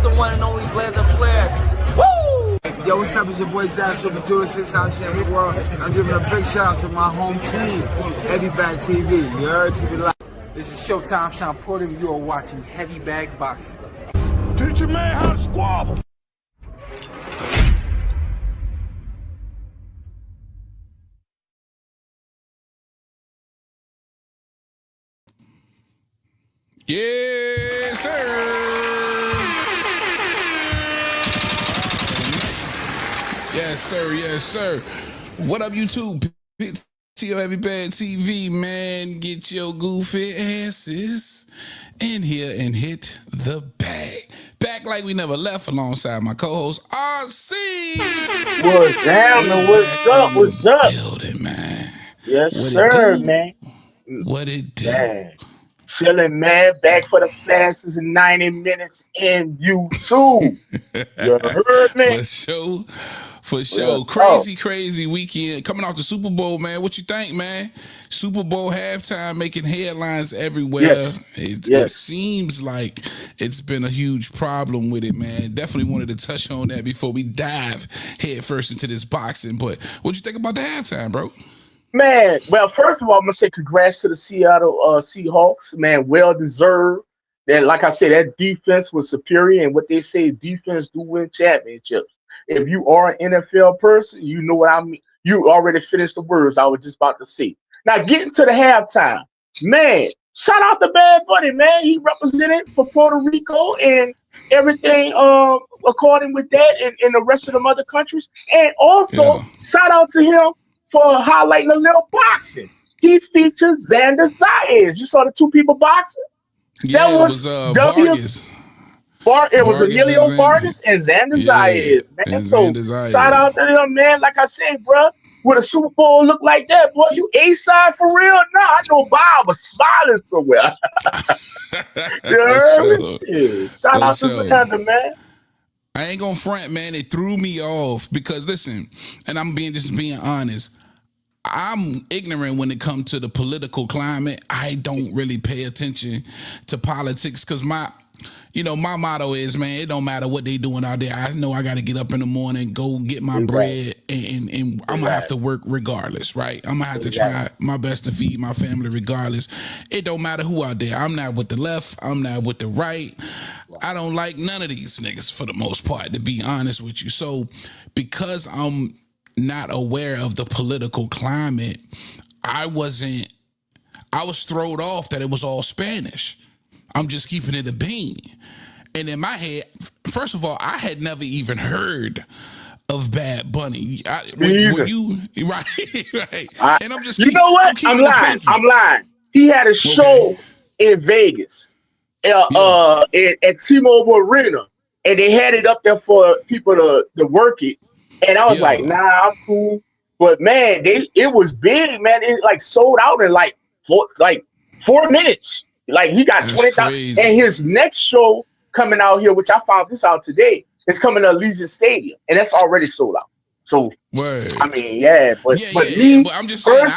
the one and only Blazer Flair. Woo! Yo, what's up? It's your boy Zach, Super Judas, 6 time champion world. I'm giving a big shout out to my home team, Heavy Bag TV. You heard? Keep it live. This is Showtime Sean Porter. You are watching Heavy Bag Boxing. Teach your man how to squabble. Yes, sir. Yes, sir. Yes, sir. What up, YouTube? PTO Heavy Bag TV, man. Get your goofy asses in here and hit the bag. Back like we never left alongside my co-host, RC. What's happening? What's up? What's up? Building, man. Yes, What sir, it do? man. What it do? Man. Chilling, man. Back for the fastest 90 minutes in YouTube. You heard me? For sure. For sure. Crazy weekend. Coming off the Super Bowl, man. What you think, man? Super Bowl halftime making headlines everywhere. Yes. It seems like it's been a huge problem with it, man. Definitely wanted to touch on that before we dive head first into this boxing. But what you think about the halftime, bro? Man, well, first of all, I'm going to say congrats to the Seattle Seahawks. Man, well-deserved. That, like I said, that defense was superior. And what they say, defense do win championships. If you are an NFL person, you know what I mean. You already finished the words I was just about to say. Now, getting to the halftime, man, shout out to Bad Bunny, man. He represented for Puerto Rico and everything according with that and the rest of them other countries. And also, shout out to him for highlighting a little boxing. He features Xander Zayas. You saw the two people boxing? Yeah, that was Vargas. It was Emilio Vargas and Xander Zayas, man. So shout out to them, man. Like I said, bro, with a Super Bowl look like that, boy, you A-side for real? Nah, I know Bob was smiling somewhere. You heard me? Shout out to Xander, man. I ain't gonna front, man. It threw me off because listen, and I'm being honest. I'm ignorant when it comes to the political climate. I don't really pay attention to politics because my motto is, man, it don't matter what they doing out there. I know I got to get up in the morning, go get my bread, and I'm going to have to work regardless, right? I'm going to have to try my best to feed my family regardless. It don't matter who out there. I'm not with the left. I'm not with the right. I don't like none of these niggas for the most part, to be honest with you. So because I'm not aware of the political climate, I was thrown off that it was all Spanish. I'm just keeping it a bean. And in my head, first of all, I had never even heard of Bad Bunny. Were you right? And I'm just you know what? I'm lying. He had a show in Vegas at T-Mobile Arena, and they had it up there for people to work it. And I was like, nah, I'm cool. But man, it was big, man. It like sold out in like 4 minutes. Like he got 20,000. And his next show coming out here, which I found this out today, is coming to Allegiant Stadium, and that's already sold out. So I mean, but I'm just saying,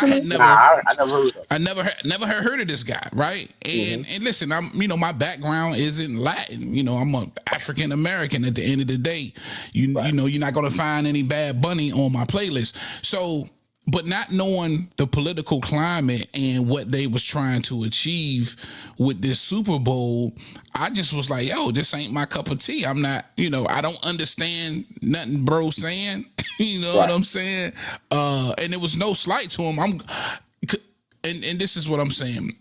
I never heard of this guy, right? And listen, I'm my background isn't Latin. I'm a African American at the end of the day. You know, you're not gonna find any Bad Bunny on my playlist. So, but not knowing the political climate and what they was trying to achieve with this Super Bowl, I just was like, yo, this ain't my cup of tea. I'm not, I don't understand nothing bro saying. You know what I'm saying? And it was no slight to him. And this is what I'm saying.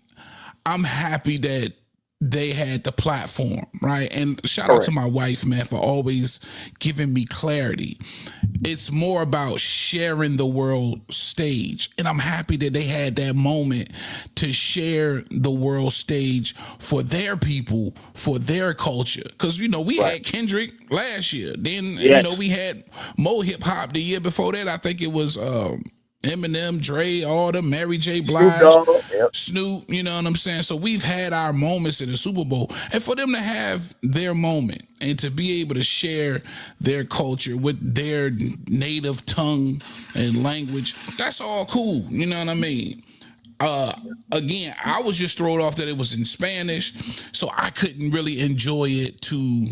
I'm happy that they had the platform, right? And shout out to my wife, man, for always giving me clarity. It's more about sharing the world stage. And I'm happy that they had that moment to share the world stage for their people, for their culture. Because, we had Kendrick last year. Then, we had Mo Hip Hop the year before that. I think it was Eminem, Dre, all them, Mary J. Blige, Snoop, you know what I'm saying? So we've had our moments in the Super Bowl. And for them to have their moment and to be able to share their culture with their native tongue and language, that's all cool. You know what I mean? Again, I was just thrown off that it was in Spanish, so I couldn't really enjoy it to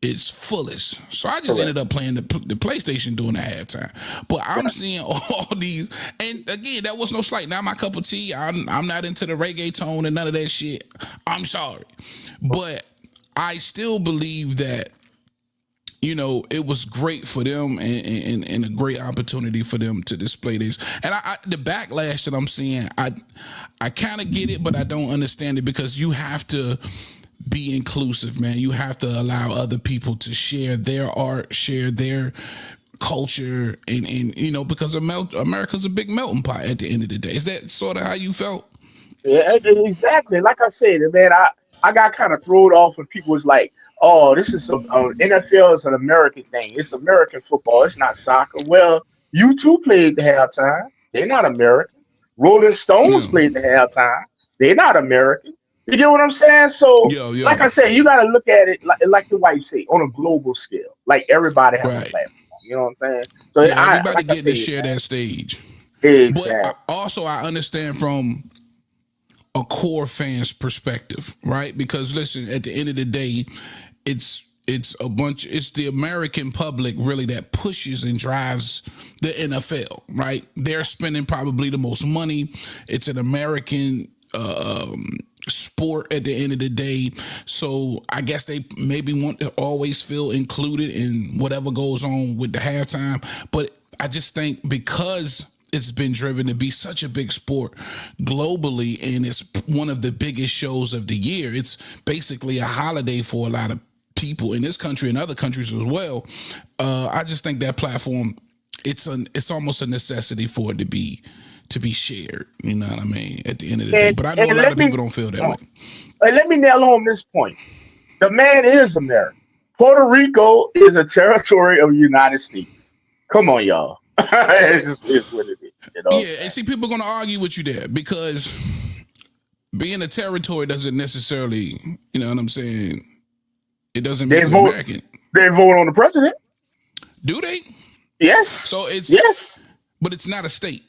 is foolish. So I just Correct. ended up playing the PlayStation during the halftime. But I'm seeing all these, and again, that was no slight. Not my cup of tea. I'm not into the reggaeton and none of that shit. I'm sorry, but I still believe that, you know, it was great for them and a great opportunity for them to display this. And the backlash that I'm seeing, I kind of get it, but I don't understand it, because you have to be inclusive, man. You have to allow other people to share their art, share their culture, and you know, because America's a big melting pot at the end of the day. Is that sort of how you felt? Yeah, exactly. Like I said, man, I got kind of thrown off when people was like, "Oh, this is NFL is an American thing. It's American football. It's not soccer." Well, you two played the halftime. They're not American. Rolling Stones Yeah. played the halftime. They're not American. You get what I'm saying? So, Yo, yo. like I said, you got to look at it like the white say, on a global scale. Like everybody has a Right. platform. You know what I'm saying? So Yeah, everybody like I getting to said, share man, that stage. exactly. But I understand from a core fan's perspective, right? Because listen, at the end of the day, it's the American public really that pushes and drives the NFL, right? They're spending probably the most money. It's an American sport at the end of the day. So I guess they maybe want to always feel included in whatever goes on with the halftime. But I just think because it's been driven to be such a big sport globally, and it's one of the biggest shows of the year, it's basically a holiday for a lot of people in this country and other countries as well. I just think that platform, it's almost a necessity for it to be shared. You know what I mean? At the end of the day, but I know a lot of people don't feel that way. Let me nail on this point. The man is American. Puerto Rico is a territory of the United States. Come on, y'all. It's what it is. You know? Yeah, and see, people are going to argue with you there, because being a territory doesn't necessarily, you know what I'm saying? It doesn't make you American. They vote on the president. Do they? Yes. So yes, but it's not a state.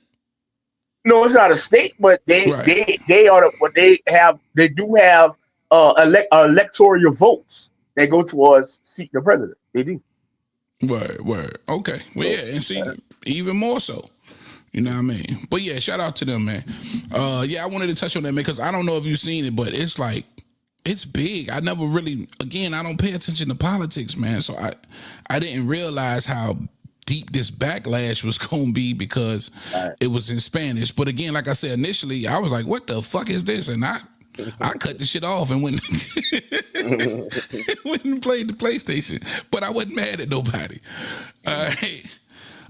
No, it's not a state, but they are what they have. They do have electoral votes that go towards seat the president. They do. Word. Okay. Well, yeah, and see, even more so. You know what I mean? But yeah, shout out to them, man. Yeah, I wanted to touch on that, man, because I don't know if you've seen it, but it's like, it's big. I never really, again, I don't pay attention to politics, man. So I didn't realize how deep this backlash was going to be, because it was in Spanish. But again, like I said, initially, I was like, what the fuck is this? And I cut the shit off and went and played the PlayStation. But I wasn't mad at nobody. All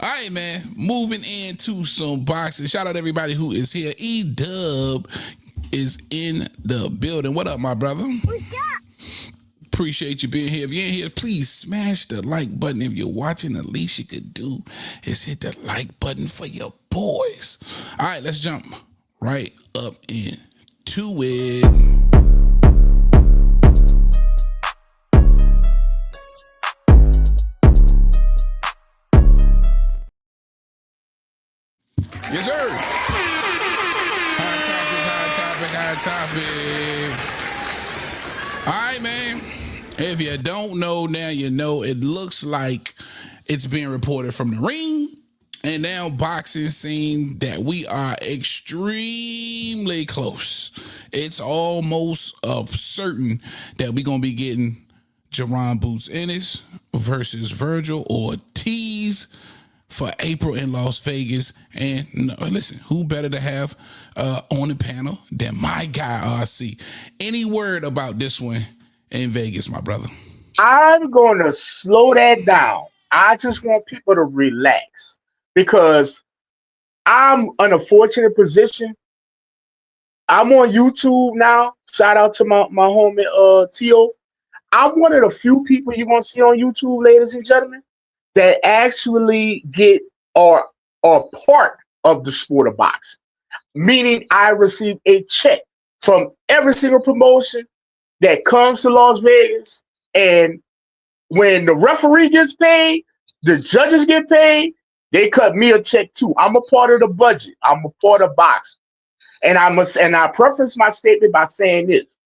right, man. Moving into some boxing. Shout out everybody who is here. E-Dub is in the building. What up, my brother? What's up? Appreciate you being here. If you're in here, please smash the like button. If you're watching, the least you could do is hit the like button for your boys. All right, let's jump right up into it. Yes, sir. Hot topic. All right, man. If you don't know, now you know. It looks like it's being reported from the ring and now boxing scene that we are extremely close. It's almost certain that we're going to be getting Jaron Boots Ennis versus Virgil Ortiz for April in Las Vegas. And listen, who better to have on the panel than my guy, RC? Any word about this one in Vegas, my brother? I'm going to slow that down. I just want people to relax, because I'm in a fortunate position. I'm on YouTube now. Shout out to my homie Tio. I'm one of the few people you're going to see on YouTube, ladies and gentlemen, that actually get or are part of the sport of boxing. Meaning I receive a check from every single promotion that comes to Las Vegas. And when the referee gets paid, the judges get paid, they cut me a check too. I'm a part of the budget. I'm a part of boxing. And I preface my statement by saying this.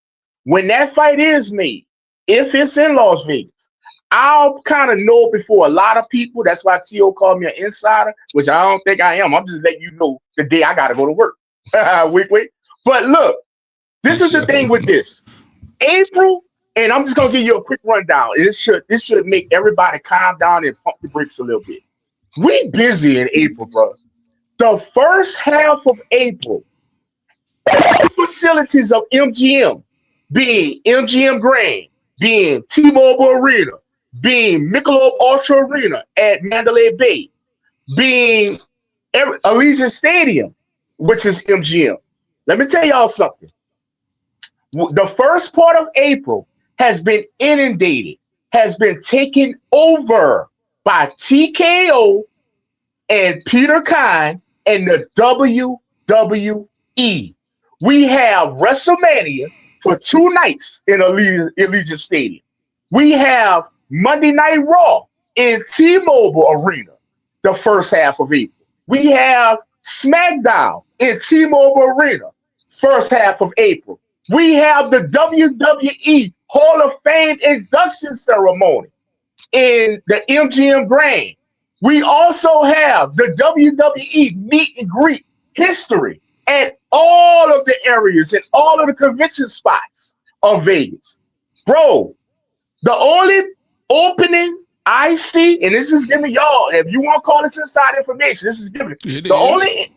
When that fight is made, if it's in Las Vegas, I'll kind of know before a lot of people. That's why T.O. called me an insider, which I don't think I am. I'm just letting you know the day I got to go to work. Wait. But look, this is the thing with this. April, and I'm just going to give you a quick rundown. This should make everybody calm down and pump the brakes a little bit. We busy in April, bro. The first half of April, facilities of MGM, being MGM Grand, being T-Mobile Arena, being Michelob Ultra Arena at Mandalay Bay, being Allegiant Stadium, which is MGM. Let me tell y'all something. The first part of April has been inundated, has been taken over by TKO and Peter Kine and the WWE. We have WrestleMania for 2 nights in Allegiant Stadium. We have Monday Night Raw in T-Mobile Arena the first half of April. We have SmackDown in T-Mobile Arena first half of April. We have the WWE Hall of Fame induction ceremony in the MGM Grand. We also have the WWE meet and greet history at all of the areas and all of the convention spots of Vegas. Bro, the only opening I see, and this is giving y'all, if you want to call this inside information, this is giving the only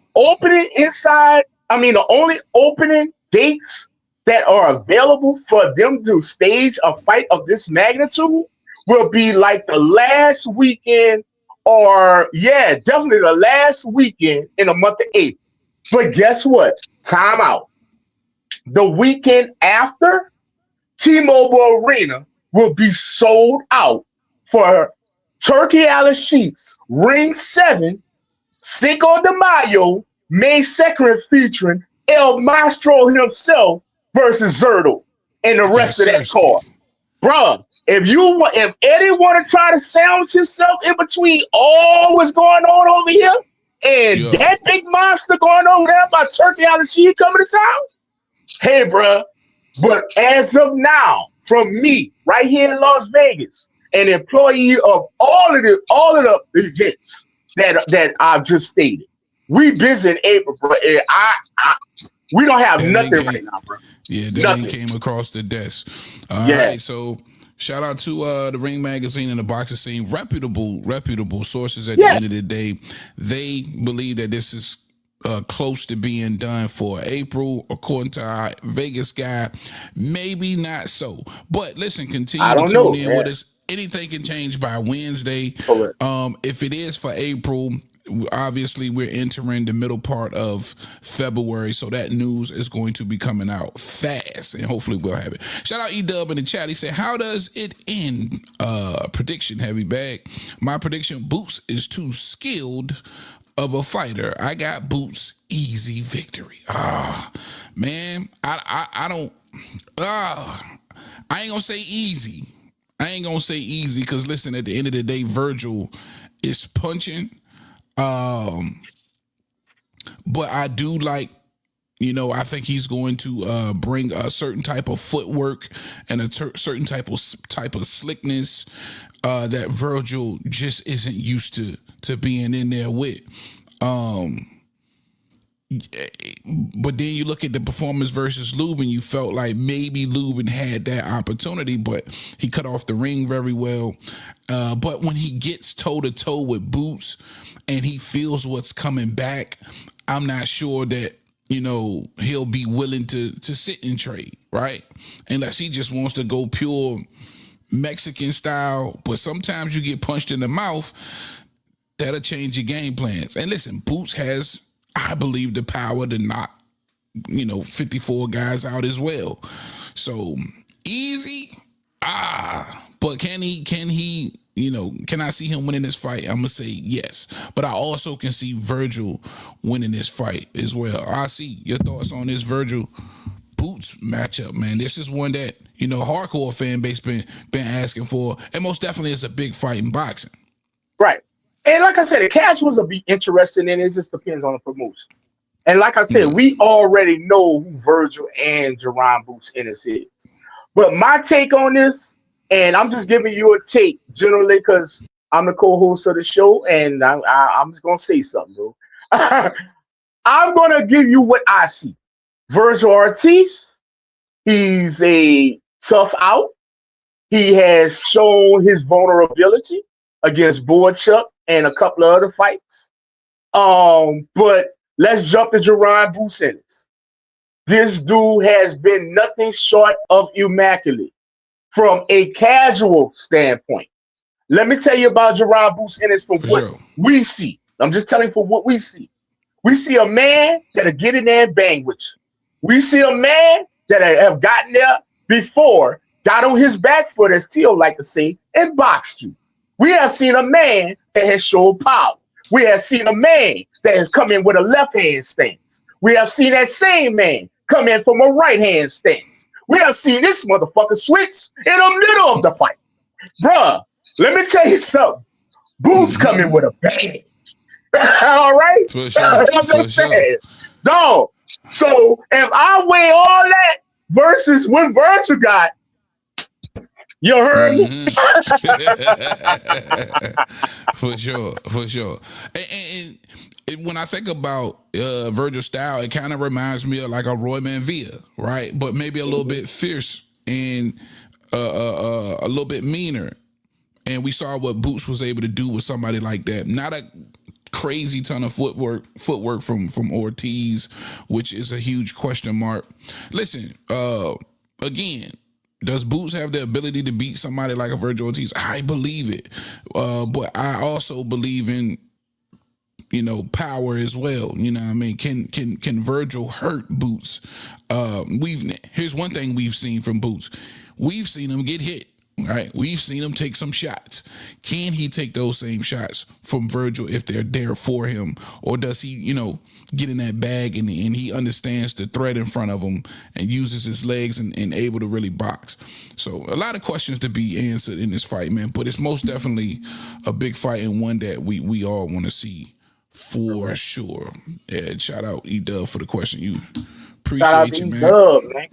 opening dates that are available for them to stage a fight of this magnitude will be like the last weekend, or definitely the last weekend in the month of April. But guess what? Time out. The weekend after, T-Mobile Arena will be sold out for Turkey Alley Sheets Ring 7, Cinco de Mayo, May 2nd, featuring El Maestro himself versus Zerto and the rest of that card. Bruh, if Eddie want to try to sandwich himself in between all what's going on over here and that big monster going over there by Turkey Alley Sheet coming to town, hey, bruh. But as of now, from me, right here in Las Vegas, an employee of all of the events that I've just stated, we busy in April, bro. We don't have nothing right now, bro. Yeah, that ain't came across the desk. All right, so shout out to the Ring Magazine and the boxing scene, reputable sources. At the end of the day, they believe that this is close to being done for April, according to our Vegas guy. Maybe not so, but listen, continue to tune in with us. Anything can change by Wednesday. If it is for April, obviously we're entering the middle part of February, so that news is going to be coming out fast, and hopefully we'll have it. Shout out E-Dub in the chat. He said, how does it end? Prediction, heavy bag. My prediction, Boots is too skilled of a fighter. I got Boots, easy victory. Man, I don't I ain't gonna say easy. Because listen, at the end of the day, Virgil is punching. But I do like, I think he's going to bring a certain type of footwork and a certain type of slickness that Virgil just isn't used to being in there with. But then you look at the performance versus Lubin, you felt like maybe Lubin had that opportunity, but he cut off the ring very well. But when he gets toe-to-toe with Boots and he feels what's coming back, I'm not sure that, he'll be willing to sit and trade, right? Unless he just wants to go pure Mexican style. But sometimes you get punched in the mouth, that'll change your game plans. And listen, Boots has, I believe, the power to knock, 54 guys out as well. So easy, but can he, can I see him winning this fight? I'm gonna say yes, but I also can see Virgil winning this fight as well. I see your thoughts on this Virgil Boots matchup, man. This is one that hardcore fan base been asking for, and most definitely it's a big fight in boxing. Right. And like I said, the casuals will be interested in it. It just depends on the promotion. And like I said, we already know who Virgil and Jerron Boots Ennis is. But my take on this, And I'm just giving you a take generally because I'm the co-host of the show, and I'm just gonna say something, bro. I'm gonna give you what I see. Virgil Ortiz, he's a tough out. He has shown his vulnerability against Boychuk and a couple of other fights. But let's jump to Jerron Bruce Ennis. This dude has been nothing short of immaculate from a casual standpoint. Let me tell you about Jerron Bruce Ennis from what we see. I'm just telling you for what we see. We see a man that'll get in there and bang with you. We see a man that have gotten there before, got on his back foot, as Tio like to say, and boxed you. We have seen a man that has showed power. We have seen a man that has come in with a left hand stance. We have seen that same man come in from a right hand stance. We have seen this motherfucker switch in the middle of the fight. Bruh, let me tell you something. Boots coming with a bang. All right? For sure. I'm just saying. Dog. So if I weigh all that versus what Virgil got, you heard me? For sure. And when I think about Virgil style, it kind of reminds me of like a Roy Manvilla, right? But maybe a little bit fierce and a little bit meaner. And we saw what Boots was able to do with somebody like that. Not a crazy ton of footwork from Ortiz, which is a huge question mark. Listen, again, does Boots have the ability to beat somebody like a Virgil Ortiz? I believe it. But I also believe in, power as well. You know what I mean? Can Virgil hurt Boots? Here's one thing we've seen from Boots. We've seen him get hit. Right, we've seen him take some shots. Can he take those same shots from Virgil if they're there for him, or does he, get in that bag and he understands the threat in front of him and uses his legs and able to really box? So a lot of questions to be answered in this fight, man. But it's most definitely a big fight and one that we all want to see for sure. Yeah, shout out E-Dub for the question. You appreciate you, man. E-Dub, man.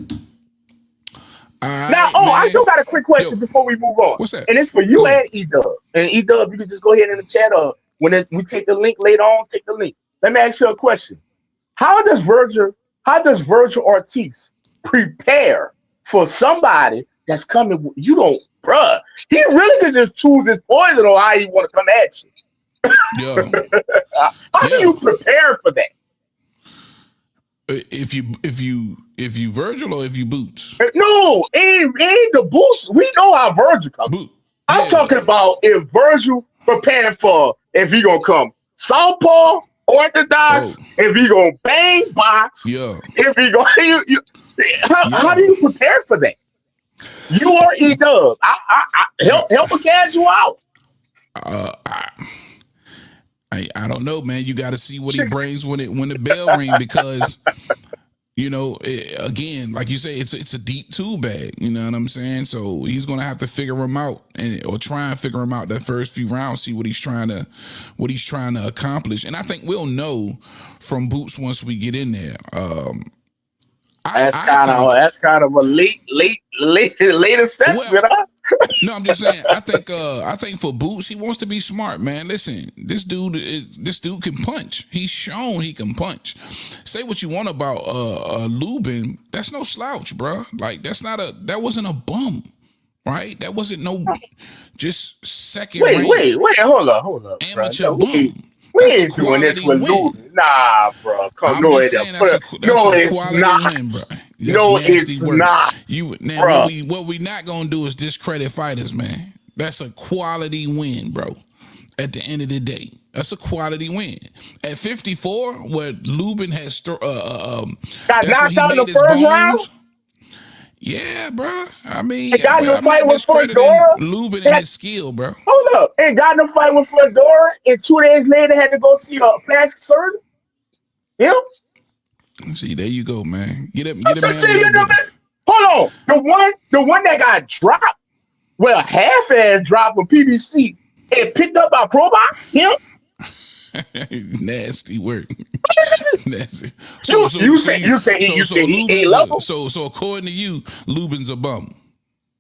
Now, I still got a quick question before we move on. What's that? And it's for you and E-Dub. And E-Dub, you can just go ahead in the chat, or when we take the link later on, take the link. Let me ask you a question. How does Virgil Ortiz prepare for somebody that's coming? Bruh. He really could just choose his poison on how he want to come at you. How do you prepare for that? If you Virgil or if you Boots? No, ain't the Boots. We know how Virgil comes. I'm talking about if Virgil preparing for if he gonna come southpaw, orthodox, if he gonna bang box, if he gonna how do you prepare for that? You or E-Dub? Help a casual out. I don't know, man. You got to see what he brings when the bell ring, because again, like you say, it's a deep tool bag. You know what I'm saying? So he's gonna have to figure him out or try and figure him out that first few rounds, see what he's trying to accomplish. And I think we'll know from Boots once we get in there. That's kind of a late assessment. Well, no, I'm just saying. I think for Boots, he wants to be smart, man. Listen, this dude can punch. He's shown he can punch. Say what you want about Lubin, that's no slouch, bro. Like that wasn't a bum, right? That wasn't no just second. Wait, hold up, amateur bum. We ain't doing this with Lubin. Nah, bro. Go ahead. No, it's not. Win, bro. No, it's not. What we not gonna do is discredit fighters, man. That's a quality win, bro. At the end of the day, that's a quality win. At 54, what Lubin has got knocked out in the first round. Yeah, bro. I mean, got in a fight with Fedora. Lubin and his skill, bro. Hold up, and got in a fight with Fedora, and 2 days later had to go see a plastic surgeon. Yeah. See, there you go, man. Get him. Hold on, the one that got dropped, well, half-ass dropped with PBC and picked up by Pro Box. Him. Nasty work. Nasty. You say he A level. So according to you, Lubin's a bum.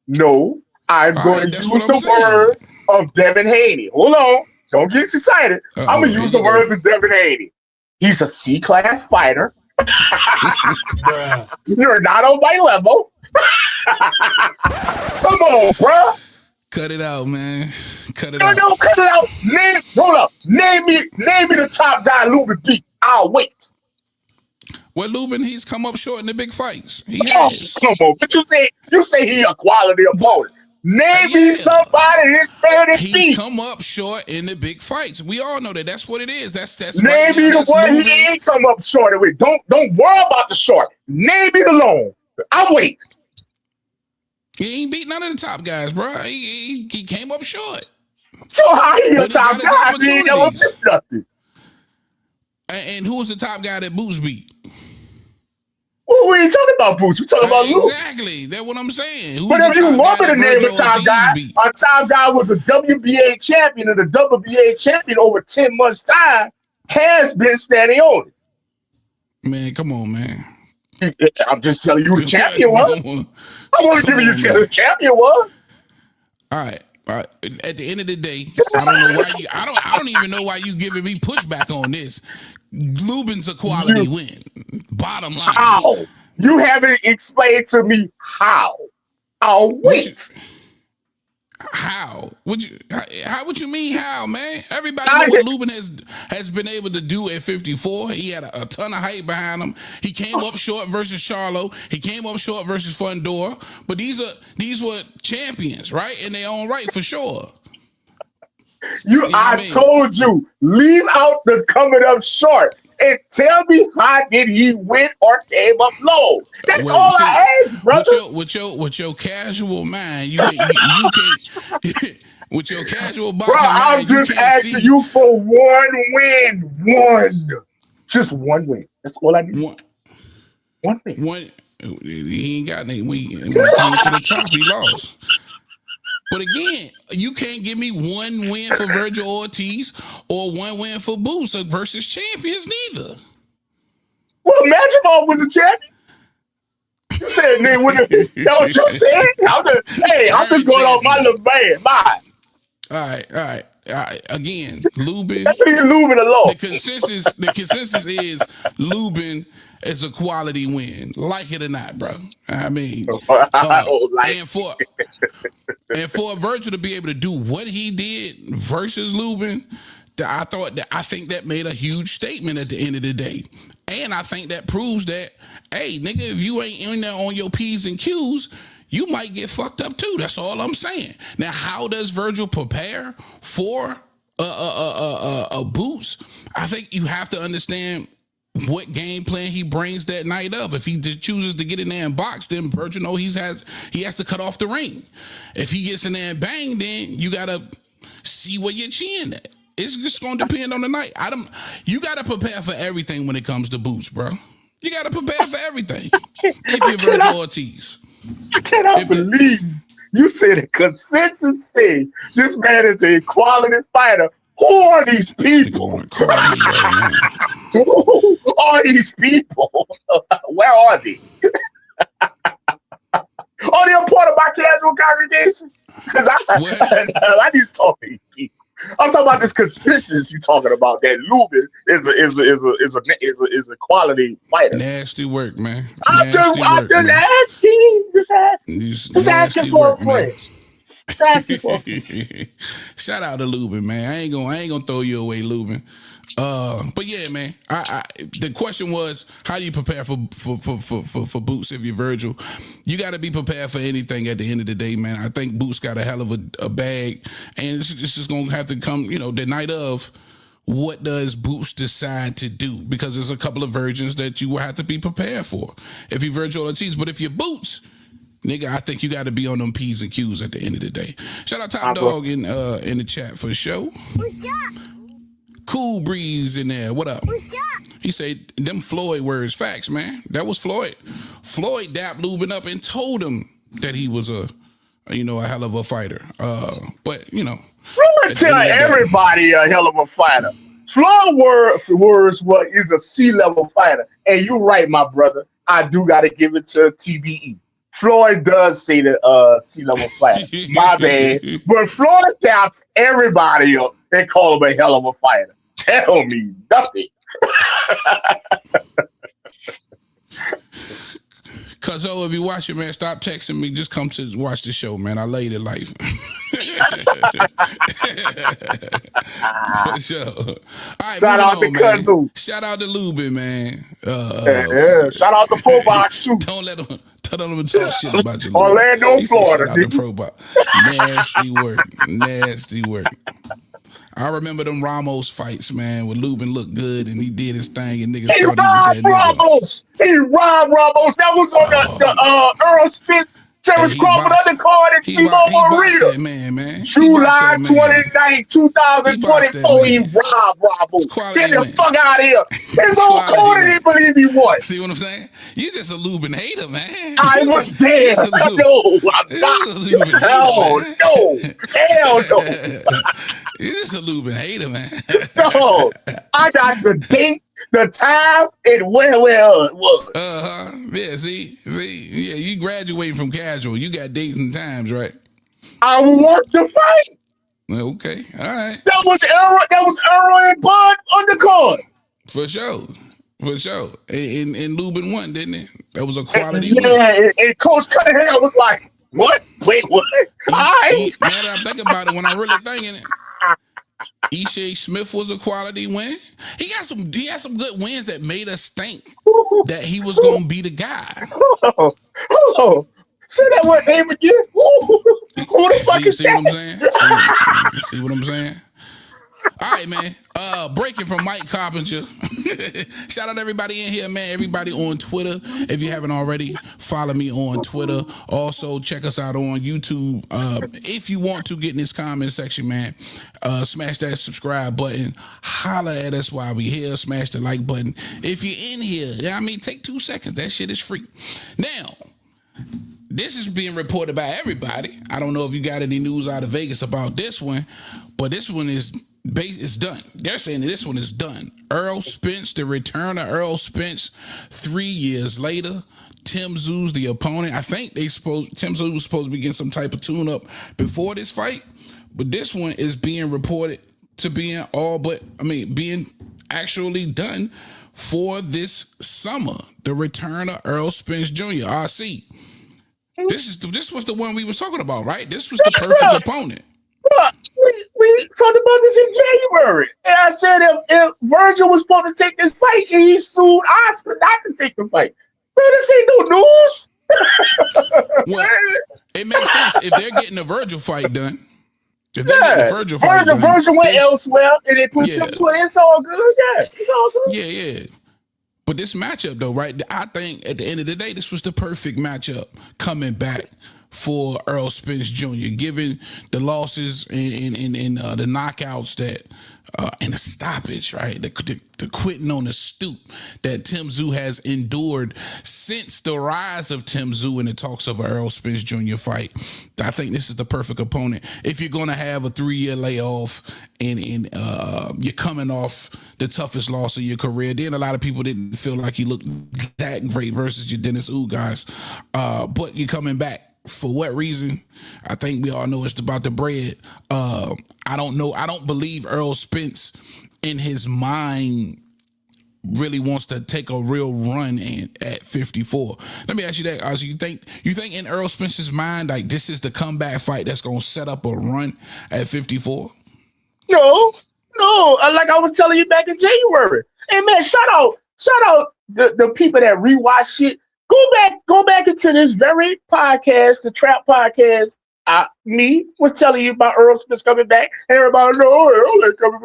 No, I'm going to use the words of Devin Haney. Hold on. Don't get excited. I'm going to use the words of Devin Haney. He's a C-class fighter. You're not on my level. Come on, bro. Cut it out, man. Cut it out. No, cut it out. Name me the top guy Lubin beat. I'll wait. Well, Lubin, he's come up short in the big fights. He has. Come on. But you say he a quality opponent. Name me somebody this man that beat. He's come up short in the big fights. We all know that. That's what it is. That's name me the one he ain't come up short with. Don't worry about the short. Name me the long. I'll wait. He ain't beat none of the top guys, bro. He came up short. So how he a top guy? He ain't never beat nothing. And who was the top guy that Boots beat? Well, we ain't talking about Boots. We talking about Luke. Exactly. That's what I'm saying. But if you want me to name a top guy, our top guy was a WBA champion, and the WBA champion over 10 months' time has been standing on it. Man, come on, man. I'm just telling you who the champion was. I'm only giving you the champion was. All right. At the end of the day, I don't know why you. I don't even know why you giving me pushback on this. Lubin's a quality win. Bottom line. How? You haven't explained to me how. I'll wait. How would you mean how, man? Everybody knows what Lubin has been able to do at 54. He had a ton of hype behind him. He came up short versus Charlo. He came up short versus Fundora. But these were champions, right? In their own right, for sure. I told you, leave out the coming up short and tell me how did he win or came up low. That's all I ask, brother. With your casual mind, you can't. With your casual boxing mind, I'm just asking you for one win. Just one win. That's all I need. One win. He ain't got any. When he came to the top, he lost. But again, you can't give me one win for Virgil Ortiz or one win for Boots versus champions neither. Well, Madrigal was a champion. You said, man, that's what you said? I'm just going off my little man. Bye. All right. Again, Lubin. That's leave Lubin alone. The consensus is Lubin is a quality win, like it or not, bro. I mean, and for Virgil to be able to do what he did versus Lubin, I think that made a huge statement at the end of the day, and I think that proves that, hey, nigga, if you ain't in there on your P's and Q's, you might get fucked up too. That's all I'm saying. Now, how does Virgil prepare for a Boots? I think you have to understand what game plan he brings that night of. If he chooses to get in there and box, then Virgil know he has to cut off the ring. If he gets in there and bang, then you gotta see where you're chin at. It's just gonna depend on the night. You gotta prepare for everything when it comes to Boots, bro. You gotta prepare for everything. If you're Virgil Ortiz. I cannot believe you said a consensus thing. This man is a quality fighter. Who are these people? Who are these people? Where are they? Are they a part of my casual congregation? Because I need to talk to these people. I'm talking about this consensus you talking about. That Lubin is a quality fighter. Nasty work, man. I'm just asking for a friend. Just asking for a friend. Shout out to Lubin, man. I ain't gonna throw you away, Lubin. But yeah, man. The question was, how do you prepare for Boots if you're Virgil? You got to be prepared for anything at the end of the day, man. I think Boots got a hell of a bag, and it's just gonna have to come, the night of. What does Boots decide to do? Because there's a couple of versions that you will have to be prepared for if you're Virgil Ortiz. But if you're Boots, nigga, I think you got to be on them P's and Q's at the end of the day. Shout out Top Dog in the chat for the show. What's up? Cool Breeze in there. What up? What's up? He said, them Floyd words, facts, man. That was Floyd. Floyd dapped Lubin up and told him that he was a hell of a fighter. But Floyd tell everybody a hell of a fighter. Floyd words is a C-level fighter. And you're right, my brother. I do got to give it to TBE. Floyd does say the sea level fighter. My bad. But Floyd taps everybody up and call him a hell of a fighter. Tell me nothing. Cuz if you watch it, man, stop texting me. Just come to watch the show, man. I laid it life. For sure. All right, shout out to Cuzzo. Shout out to Lubin, man. Shout out to Pro Box too. Don't let them talk shit about you. Orlando, Florida. Shout out to Pro Box. Nasty work. Nasty work. I remember them Ramos fights, man, where Lubin looked good and he did his thing and niggas He robbed Ramos. He robbed Ramos. That was on the Errol Spence, Terrence Crawford undercard at T-Mobile Arena. Man. July 29th, 2024, he robbed Ramos. Get the fuck out of here. His own corner didn't believe he won. See what I'm saying? You just a Lubin hater, man. I was there. No, I'm not. Hell no. You're just a Lubin hater, man. No, I got the date, the time, and where it was. Yeah, see, yeah, you graduating from casual. You got dates and times, right? I want to fight. Okay, all right. That was Errol and Bud undercard. For sure. And Lubin won, didn't it? That was a quality win. And Coach Cunningham was like, what? Wait, what? Now that I think about it, when I really thinking it, Ishaq Smith was a quality win. He had some good wins that made us think that he was gonna be the guy. Say that word name again. Who the fuck is that? See what I'm saying? All right, man. Breaking from Mike Carpenter. Shout out to everybody in here, man. Everybody on Twitter. If you haven't already, follow me on Twitter. Also, check us out on YouTube. If you want to get in this comment section, man, smash that subscribe button. Holla at us while we here. Smash the like button. If you're in here, take 2 seconds. That shit is free. Now, this is being reported by everybody. I don't know if you got any news out of Vegas about this one, but this one is done. They're saying that this one is done. Errol Spence, the return of Errol Spence 3 years later. Tim Tszú's the opponent. I think Tim Tszú was supposed to be getting some type of tune-up before this fight, but this one is being reported to being being actually done for this summer. The return of Errol Spence Jr. RC. This was the one we was talking about, right? This was the perfect opponent. We talked about this in January. And I said if Virgil was supposed to take this fight and he sued Oscar not to take the fight. Man, this ain't no news. Well, it makes sense if they're getting the Virgil fight done. If they're getting the Virgil fight done. Virgil went elsewhere and they put him to it. It's all good. Yeah, it's all good. Yeah. But this matchup, though, right? I think at the end of the day, this was the perfect matchup coming back for Errol Spence Jr., given the losses and the knockouts that and the stoppage, right? The quitting on the stoop that Tim Tszú has endured since the rise of Tim Tszú in the talks of an Errol Spence Jr. fight. I think this is the perfect opponent. If you're going to have a 3-year layoff and you're coming off the toughest loss of your career, then a lot of people didn't feel like you looked that great versus your Dennis Wu guys. But you're coming back. For what reason? I think we all know it's about the bread. I don't know. I don't believe Errol Spence in his mind really wants to take a real run at 54. Let me ask you that, Ozzy. You think in Errol Spence's mind, like, this is the comeback fight that's going to set up a run at 54? No. Like I was telling you back in January. Hey, man, shout out the people that rewatch shit. Go back into this very podcast, the Trap Podcast. Me was telling you about Earl Spence coming back, and everybody know Earl ain't coming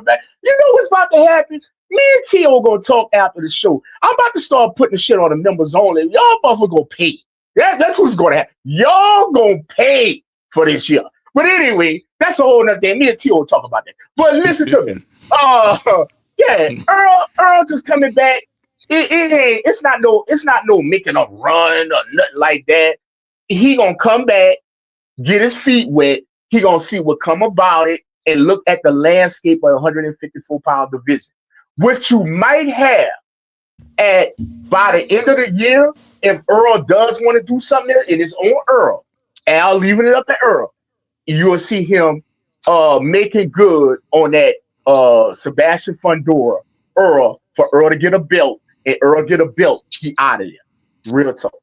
back. You know what's about to happen? Me and T.O. gonna talk after the show. I'm about to start putting the shit on the members only. Y'all motherfuckers gonna pay. That's what's gonna happen. Y'all gonna pay for this year. But anyway, that's a whole nother thing. Me and T.O. talk about that. But listen to me. Earl just coming back. It's not no making a run or nothing like that. He gonna come back, get his feet wet. He gonna see what come about it and look at the landscape of 154-pound division. What you might have By the end of the year, if Earl does want to do something, it is on Earl. And I'll leaving it up to Earl. You'll see him making good on that Sebastian Fundora, Earl, for Earl to get a belt, and Earl get a belt, he out of there. Real talk.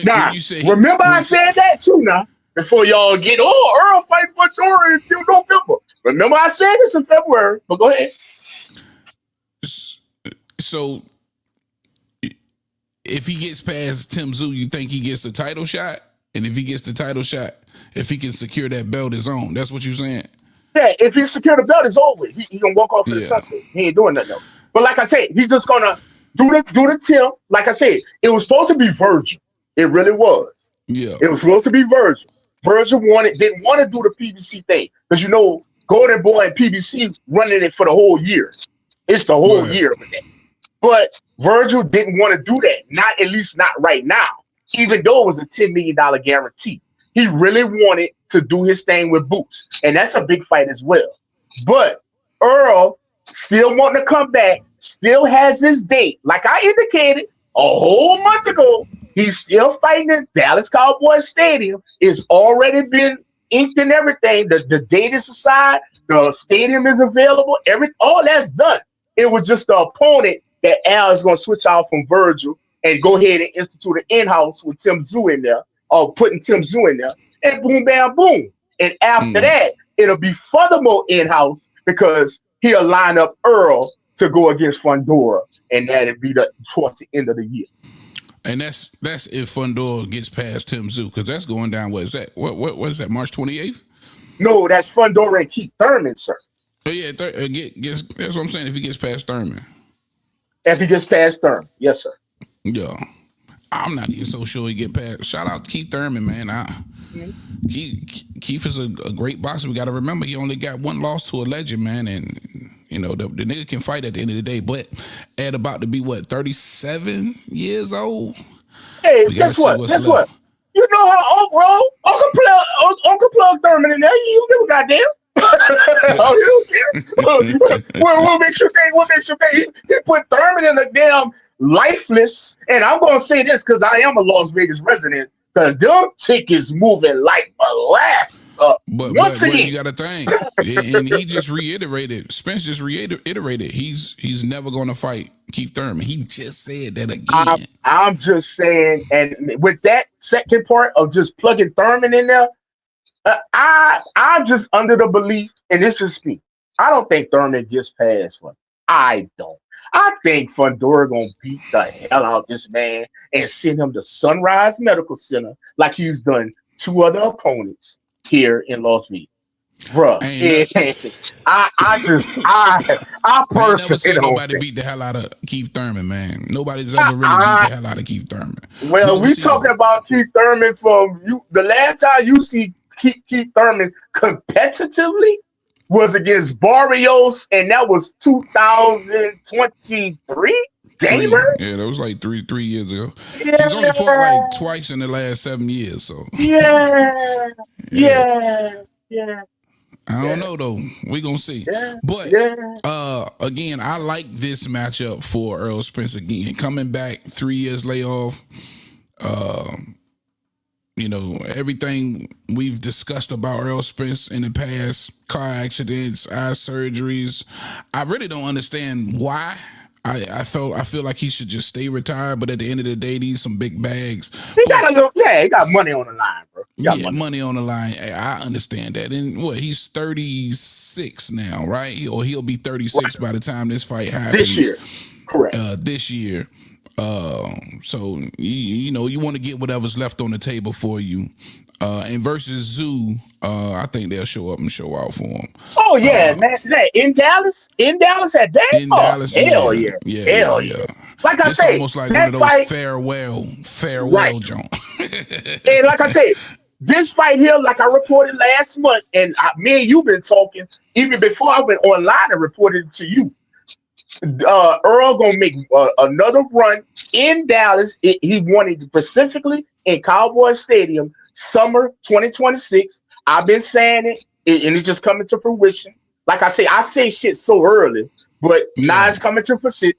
Now, remember I said that too now, before y'all get, Earl fight Fundora in November. Remember I said this in February, but go ahead. So, if he gets past Tim Tszyu, you think he gets the title shot? And if he gets the title shot, if he can secure that belt his own, that's what you're saying? Yeah, if he secure the belt, it's over. He gonna walk off in the sunset. He ain't doing nothing else. But like I said, he's just gonna do the Tim. Like I said, it was supposed to be Virgil. It really was. Yeah. It was supposed to be Virgil. Virgil didn't want to do the PBC thing. Because Golden Boy and PBC running it for the whole year. It's the whole year with that. But Virgil didn't want to do that. At least not right now. Even though it was a $10 million guarantee. He really wanted to do his thing with Boots. And that's a big fight as well. But Earl still wanting to come back, still has his date. Like I indicated a whole month ago, he's still fighting in Dallas Cowboys Stadium. It's already been inked and everything. The date is aside. The stadium is available. All that's done. It was just the opponent that Al is going to switch out from Virgil and go ahead and institute an in-house with Tim Tszyu in there, or putting Tim Tszyu in there, and boom, bam, boom. And after that, it'll be furthermore in-house because he'll line up Earl to go against Fundora, and that'll be towards the end of the year. And that's if Fundora gets past Tim Tszyu, because that's going down. What is that? What is that? March 28th? No, that's Fundora and Keith Thurman, sir. Oh yeah, that's what I'm saying. If he gets past Thurman. If he gets past Thurman, yes, sir. Yeah, I'm not even so sure he get past. Shout out to Keith Thurman, man. Keith is a great boxer. We got to remember he only got one loss to a legend, man, and the nigga can fight at the end of the day. But at about to be 37 years old. Hey, guess what? You know how Uncle Plug Thurman in there. You give a goddamn. What makes you think? He put Thurman in a damn lifeless. And I'm gonna say this because I am a Las Vegas resident. The them tickets moving like molasses. But you got to think, and he just reiterated. Spence just reiterated. He's never going to fight Keith Thurman. He just said that again. I'm just saying, and with that second part of just plugging Thurman in there, I'm just under the belief, and this is me. I don't think Thurman gets past one. I don't. I think Fundora gonna beat the hell out of this man and send him to Sunrise Medical Center like he's done two other opponents here in Las Vegas. Bruh, I personally don't nobody beat the hell out of Keith Thurman, man. Nobody's ever really beat the hell out of Keith Thurman. Well, we talking about Keith Thurman from you. The last time you see Keith Thurman competitively was against Barrios, and that was 2023 January. Yeah, that was like three years ago. Yeah. He's only fought like twice in the last 7 years. So yeah. I don't know though. We gonna see. But again, I like this matchup for Errol Spence again. Coming back 3 years layoff. Everything we've discussed about Errol Spence in the past, car accidents, eye surgeries. I really don't understand why. I feel like he should just stay retired, but at the end of the day, these some big bags. He got money on the line, bro. Money on the line. I understand that. And he's 36 now, right? Or he'll be 36 by the time this fight happens. This year. Correct. This year. So you want to get whatever's left on the table for you. And versus Tszyu, I think they'll show up and show out for him. Oh yeah, man! In Dallas at that? In Dallas, hell yeah. Like I say, almost like one of those farewell joint. And like I said, this fight here, like I reported last month, and me and you been talking even before I went online and reported it to you. Earl gonna make another run in Dallas. He wanted specifically in Cowboy Stadium, summer 2026. I've been saying it, and it's just coming to fruition. Like I say shit so early, but now it's coming to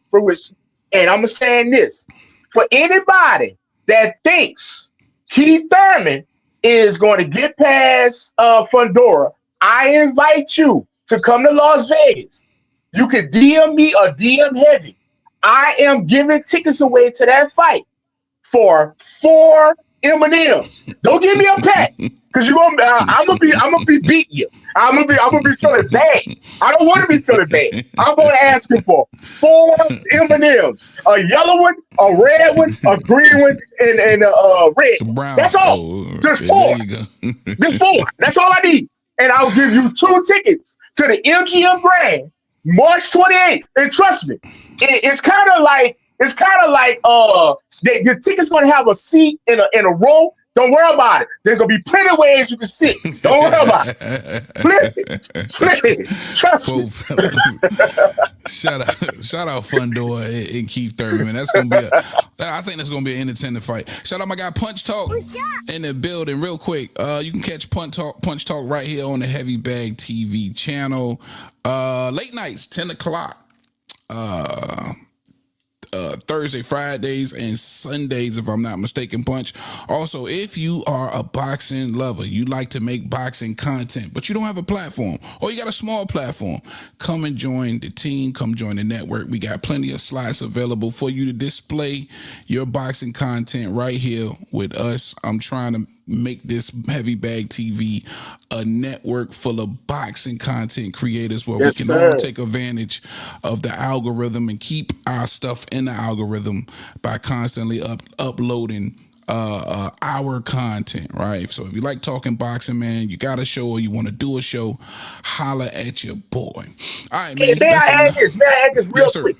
fruition. And I'm saying this for anybody that thinks Keith Thurman is going to get past Fundora. I invite you to come to Las Vegas. You can DM me or DM Heavy. I am giving tickets away to that fight for 4 M&Ms. Don't give me a pack, because I'm gonna be beating you. I'm gonna be feeling bad. I don't want to be feeling bad. I'm gonna ask him for 4 M&Ms, a yellow one, a red one, a green one, and a red. Brown. That's all. Just 4. Just 4. That's all I need. And I'll give you 2 tickets to the MGM Grand, March 28th. And trust me, it's kind of like the ticket's gonna have a seat in a row. Don't worry about it. There's gonna be plenty of ways you can sit. Don't worry about it. Plenty. Trust me. Shout out Fundora and Keith Thurman. That's gonna be I think that's gonna be an entertaining fight. Shout out my guy Punch Talk in the building. Real quick, you can catch Punch Talk right here on the Heavy Bag TV channel. Late nights, 10 o'clock. Thursday, Fridays, and Sundays, if I'm not mistaken, Punch. Also, if you are a boxing lover, you like to make boxing content, but you don't have a platform, or you got a small platform, come and join the team, come join the network. We got plenty of slots available for you to display your boxing content right here with us. I'm trying to make this Heavy Bag TV a network full of boxing content creators where we can all take advantage of the algorithm and keep our stuff in the algorithm by constantly uploading our content, right? So if you like talking boxing, man, you got a show or you want to do a show, holla at your boy. All right, man. May I add this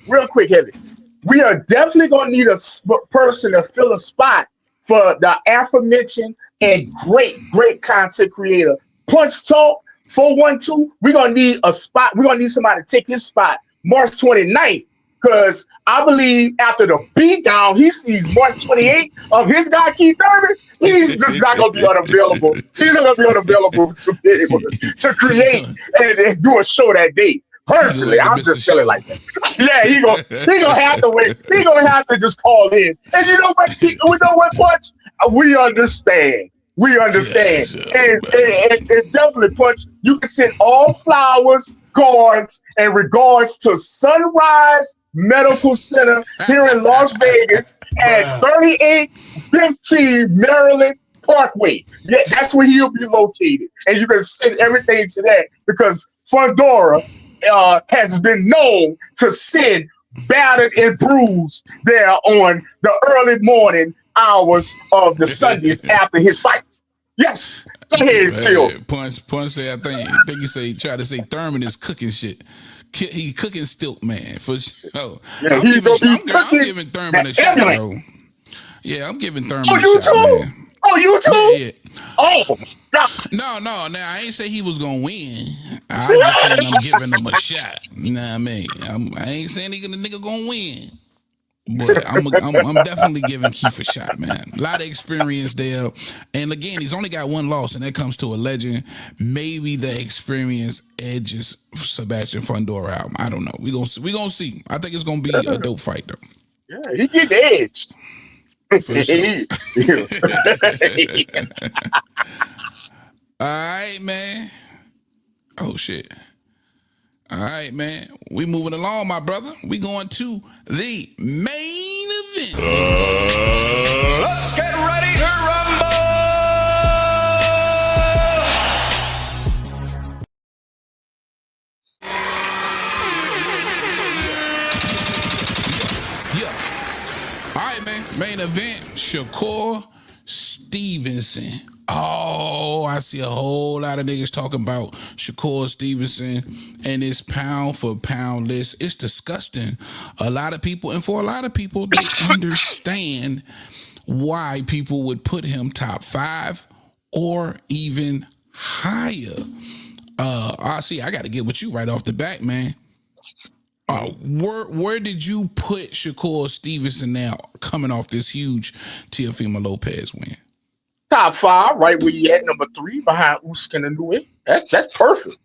real quick, Heavy. We are definitely going to need a person to fill a spot for the aforementioned and great content creator. Punch Talk 412. We're gonna need a spot. We're gonna need somebody to take his spot March 29th. Because I believe after the beatdown he sees March 28th of his guy Keith Thurman, he's just not gonna be unavailable. He's not gonna be unavailable to be able to create and do a show that day. Personally, I'm just feeling like that. Yeah, he gonna have to wait. He gonna have to just call in. And you know what, Punch? We understand. Yes, and definitely, Punch, you can send all flowers, cards, and regards to Sunrise Medical Center here in Las Vegas at 3815 Maryland Parkway. Yeah, that's where he'll be located. And you can send everything to that because Fundora has been known to send battered and bruised there on the early morning hours of the Sundays after his fights. Yes. Go ahead, Till. Punch said, I think you say, try to say Thurman is cooking shit. He cooking stilt, man, for sure. Yeah, I'm giving Thurman a shot, bro. Yeah, I'm giving Thurman a shot, man. Oh, you too? Yeah. Oh, no. Now I ain't say he was gonna win. I just saying I'm giving him a shot. You know what I mean? I ain't saying the nigga gonna win, but I'm definitely giving Keith a shot, man. A lot of experience there, and again, he's only got one loss, and that comes to a legend. Maybe the experience edges Sebastian Fundora out. I don't know. We gonna see. I think it's gonna be a dope fight though. Yeah, he get edged. For sure. All right, man. Oh shit. All right, man. We moving along, my brother. We going to the main event. Let's get ready to rumble. Yeah. All right, man. Main event, Shakur Stevenson. Oh, I see a whole lot of niggas talking about Shakur Stevenson and his pound for pound list. It's disgusting. A lot of people, and for a lot of people, they understand why people would put him top 5 or even higher. I got to get with you right off the bat, man. Where did you put Shakur Stevenson now coming off this huge Teofimo Lopez win? Top 5, right where you at, number 3 behind Usyk and Inoue. That's perfect.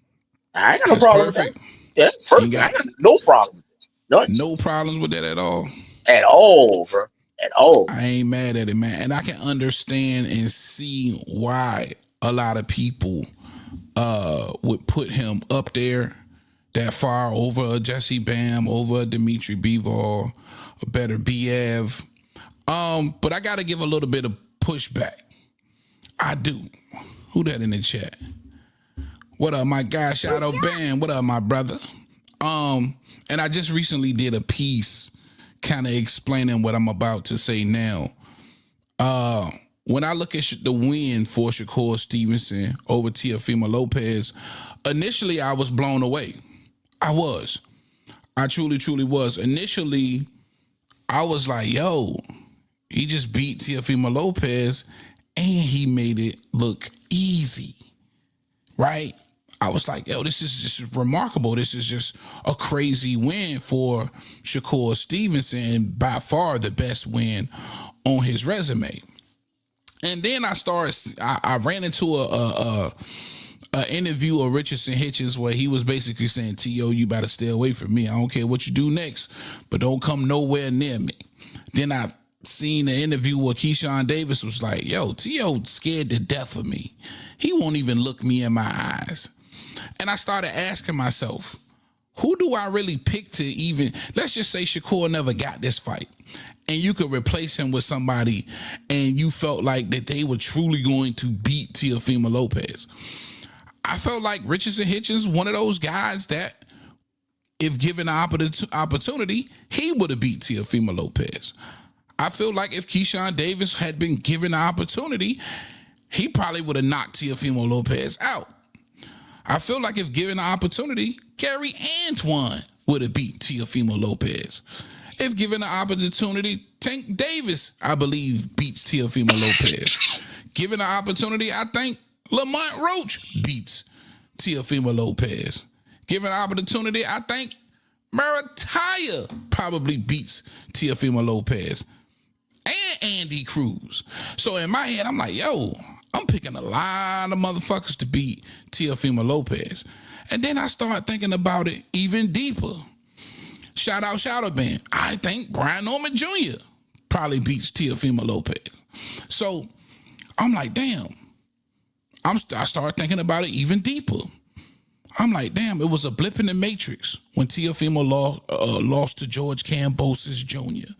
I ain't got no problem with that. That's perfect. I got no problem. No problems with that at all. At all, bro. At all. I ain't mad at it, man. And I can understand and see why a lot of people would put him up there that far over a Jesse Bam, over a Dimitri Bivol, a better BF. But I got to give a little bit of pushback. I do. Who that in the chat? What up, my guy? Shadow Bam. What up, my brother? And I just recently did a piece kind of explaining what I'm about to say now. When I look at the win for Shakur Stevenson over Teofimo Lopez, initially I was blown away. I truly, truly was. Initially, I was like, yo, he just beat Teofimo Lopez and he made it look easy, right? I was like, yo, this is just remarkable. This is just a crazy win for Shakur Stevenson, and by far the best win on his resume. And then I ran into a interview of Richardson Hitchens where he was basically saying, T.O., you better stay away from me. I don't care what you do next, but don't come nowhere near me. Then I seen an interview where Keyshawn Davis was like, yo, T.O. scared to death of me. He won't even look me in my eyes. And I started asking myself, who do I really pick to even, let's just say Shakur never got this fight, and you could replace him with somebody and you felt like that they were truly going to beat Teofimo Lopez. I felt like Richardson Hitchens, one of those guys that if given the opportunity, he would have beat Teofimo Lopez. I feel like if Keyshawn Davis had been given the opportunity, he probably would have knocked Teofimo Lopez out. I feel like if given the opportunity, Gary Antoine would have beat Teofimo Lopez. If given the opportunity, Tank Davis, I believe, beats Teofimo Lopez. Given the opportunity, I think Lamont Roach beats Teofimo Lopez. Given the opportunity, I think Marataya probably beats Teofimo Lopez. And Andy Cruz. So in my head, I'm like, yo, I'm picking a lot of motherfuckers to beat Teofimo Lopez. And then I start thinking about it even deeper. Shout out Shadow Band. I think Brian Norman Jr. probably beats Teofimo Lopez. So I'm like, damn. I start thinking about it even deeper. I'm like, damn, it was a blip in the matrix when Teofimo lost to George Kambosos Jr.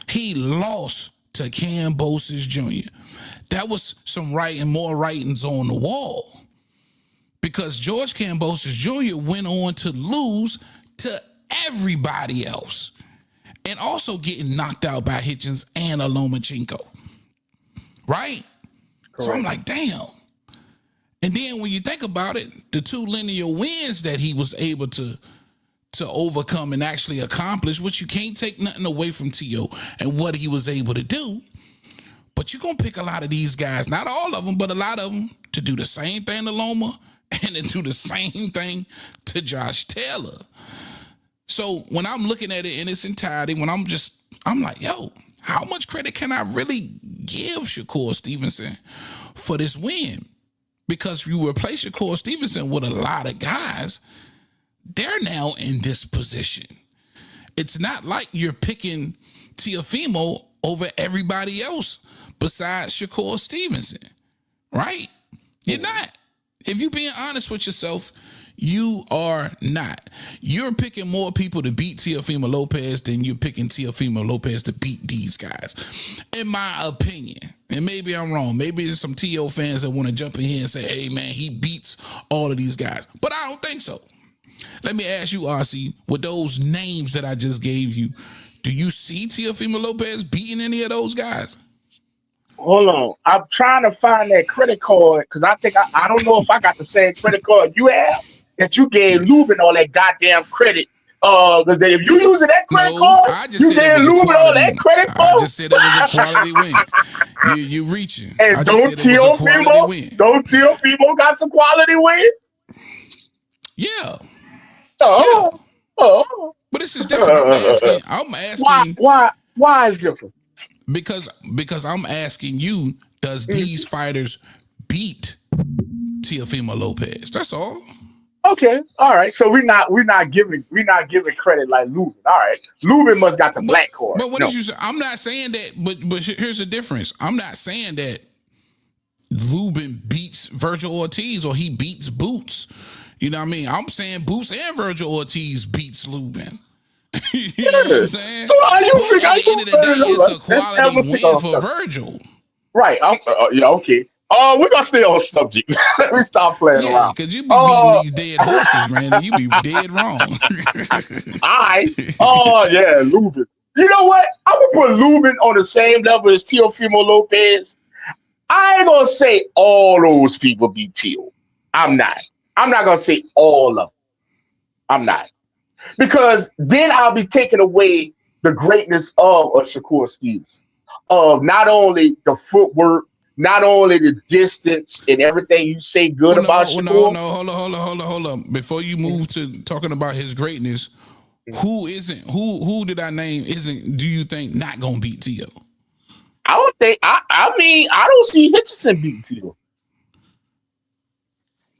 He lost to Kambosos Jr. That was some more writings on the wall, because George Kambosos Jr. went on to lose to everybody else and also getting knocked out by Hitchens and Lomachenko. Right? Correct. So I'm like, damn. And then when you think about it, the two linear wins that he was able to overcome and actually accomplish, which you can't take nothing away from T.O. and what he was able to do. But you're going to pick a lot of these guys, not all of them, but a lot of them, to do the same thing to Loma and to do the same thing to Josh Taylor. So when I'm looking at it in its entirety, I'm like, yo, how much credit can I really give Shakur Stevenson for this win? Because you replace Shakur Stevenson with a lot of guys, they're now in this position. It's not like you're picking Teofimo over everybody else besides Shakur Stevenson, right? You're not. If you're being honest with yourself, you are not. You're picking more people to beat Teofimo Lopez than you're picking Teofimo Lopez to beat these guys, in my opinion. And maybe I'm wrong. Maybe there's some T.O. fans that want to jump in here and say, hey, man, he beats all of these guys. But I don't think so. Let me ask you, RC, with those names that I just gave you, do you see Teofimo Lopez beating any of those guys? Hold on. I'm trying to find that credit card because I think I don't know if I got the same credit card you have that you gave Lubin all that goddamn credit. Because if you using that credit card, you gave Lubin all that credit card. I just said it was a quality win. You reaching. And don't Teofimo got some quality wins? Yeah. Oh. Yeah. Oh. But this is different. I'm asking why is different? Because I'm asking you, does these fighters beat Teofimo Lopez? That's all. Okay, all right. So we're not giving credit like Lubin. All right, Lubin must got the black card. But what No. did you say? I'm not saying that, but here's the difference. I'm not saying that Lubin beats Virgil Ortiz or he beats Boots. You know what I mean? I'm saying Boots and Virgil Ortiz beats Lubin. You know what I'm saying? So are you But figure? at the end of the day, it's a quality win for Virgil. Virgil. Right. Yeah. Okay. We're gonna stay on subject. Let me stop playing Yeah, around. because you be beating these dead horses, man, and you be dead wrong. I. Oh yeah, Lubin. You know what? I'm gonna put Lubin on the same level as Teofimo Lopez. I ain't gonna say all those people beat Teo. I'm not. I'm not gonna say all of them. I'm not. Because then I'll be taking away the greatness of a Shakur Stevens. Of not only the footwork, not only the distance and everything you say good about Shakur. No, hold on. Before you move to talking about his greatness, who did I name do you think not gonna beat Tio? I don't think I mean I don't see Hitchison beating Tio.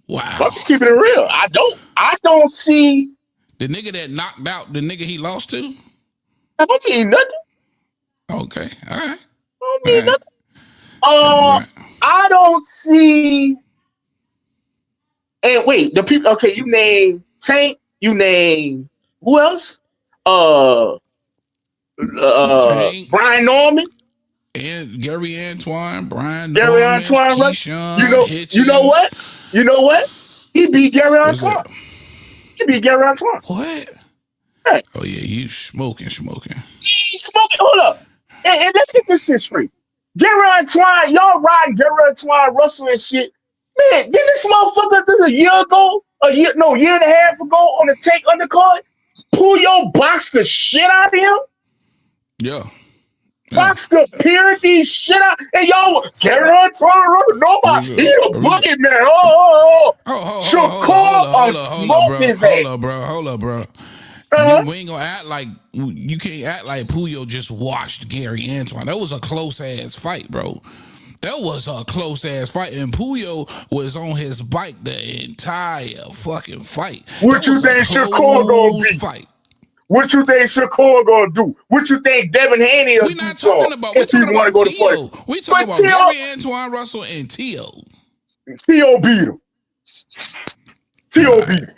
Wow. I'm just keeping it real. I don't see the nigga that knocked out the nigga he lost to. I don't mean nothing. Okay, all right. I don't mean nothing. I don't see. And wait, the people. Okay, you name Tank. You name who else? Tank, Brian Norman and Gary Antoine, Brian Gary Norman, Antoine. Keyshawn, You know what? You know what? He beat Gary Antoine. He beat Gary Antoine. What? Hey. Oh yeah, you smoking. He's smoking. Hold up. And let's get this shit straight. Gary Antoine, y'all riding Gary Antoine, Russell and shit. Man, didn't this motherfucker this a year and a half ago on the Tank undercard pull your box the shit out of him? Yeah. Box the purity shit out. And y'all, Gary Antoine, Russell, nobody. He a boogie man. Shakur smoke his ass. Hold up, bro. We ain't gonna act like you can't act like Puyo just washed Gary Antoine. That was a close ass fight, bro. That was a close ass fight, and Puyo was on his bike the entire fucking fight. What you think Shakur gonna be? Fight. What you think Shakur gonna do? What you think Devin Haney will do? We're talking about Tio. We talking about Gary Antoine Russell and Tio. Tio beat him. Tio beat him.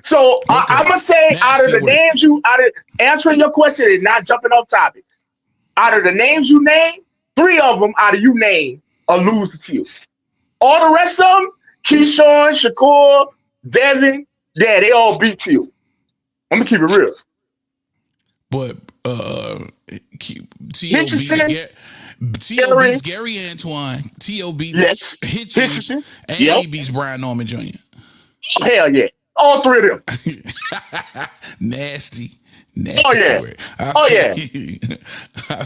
So I'm gonna say out of the names answering your question and not jumping off topic. Out of the names you name, 3 of them out of you name are lose to Tio. All the rest of them, Keyshawn, Shakur, Devin, they all beat Tio. I'm gonna keep it real. But Tio beats Gary Antoine. Tio beats Hitchens, and he beats Brian Norman Jr. Hell yeah. All 3 of them. Nasty. Oh yeah.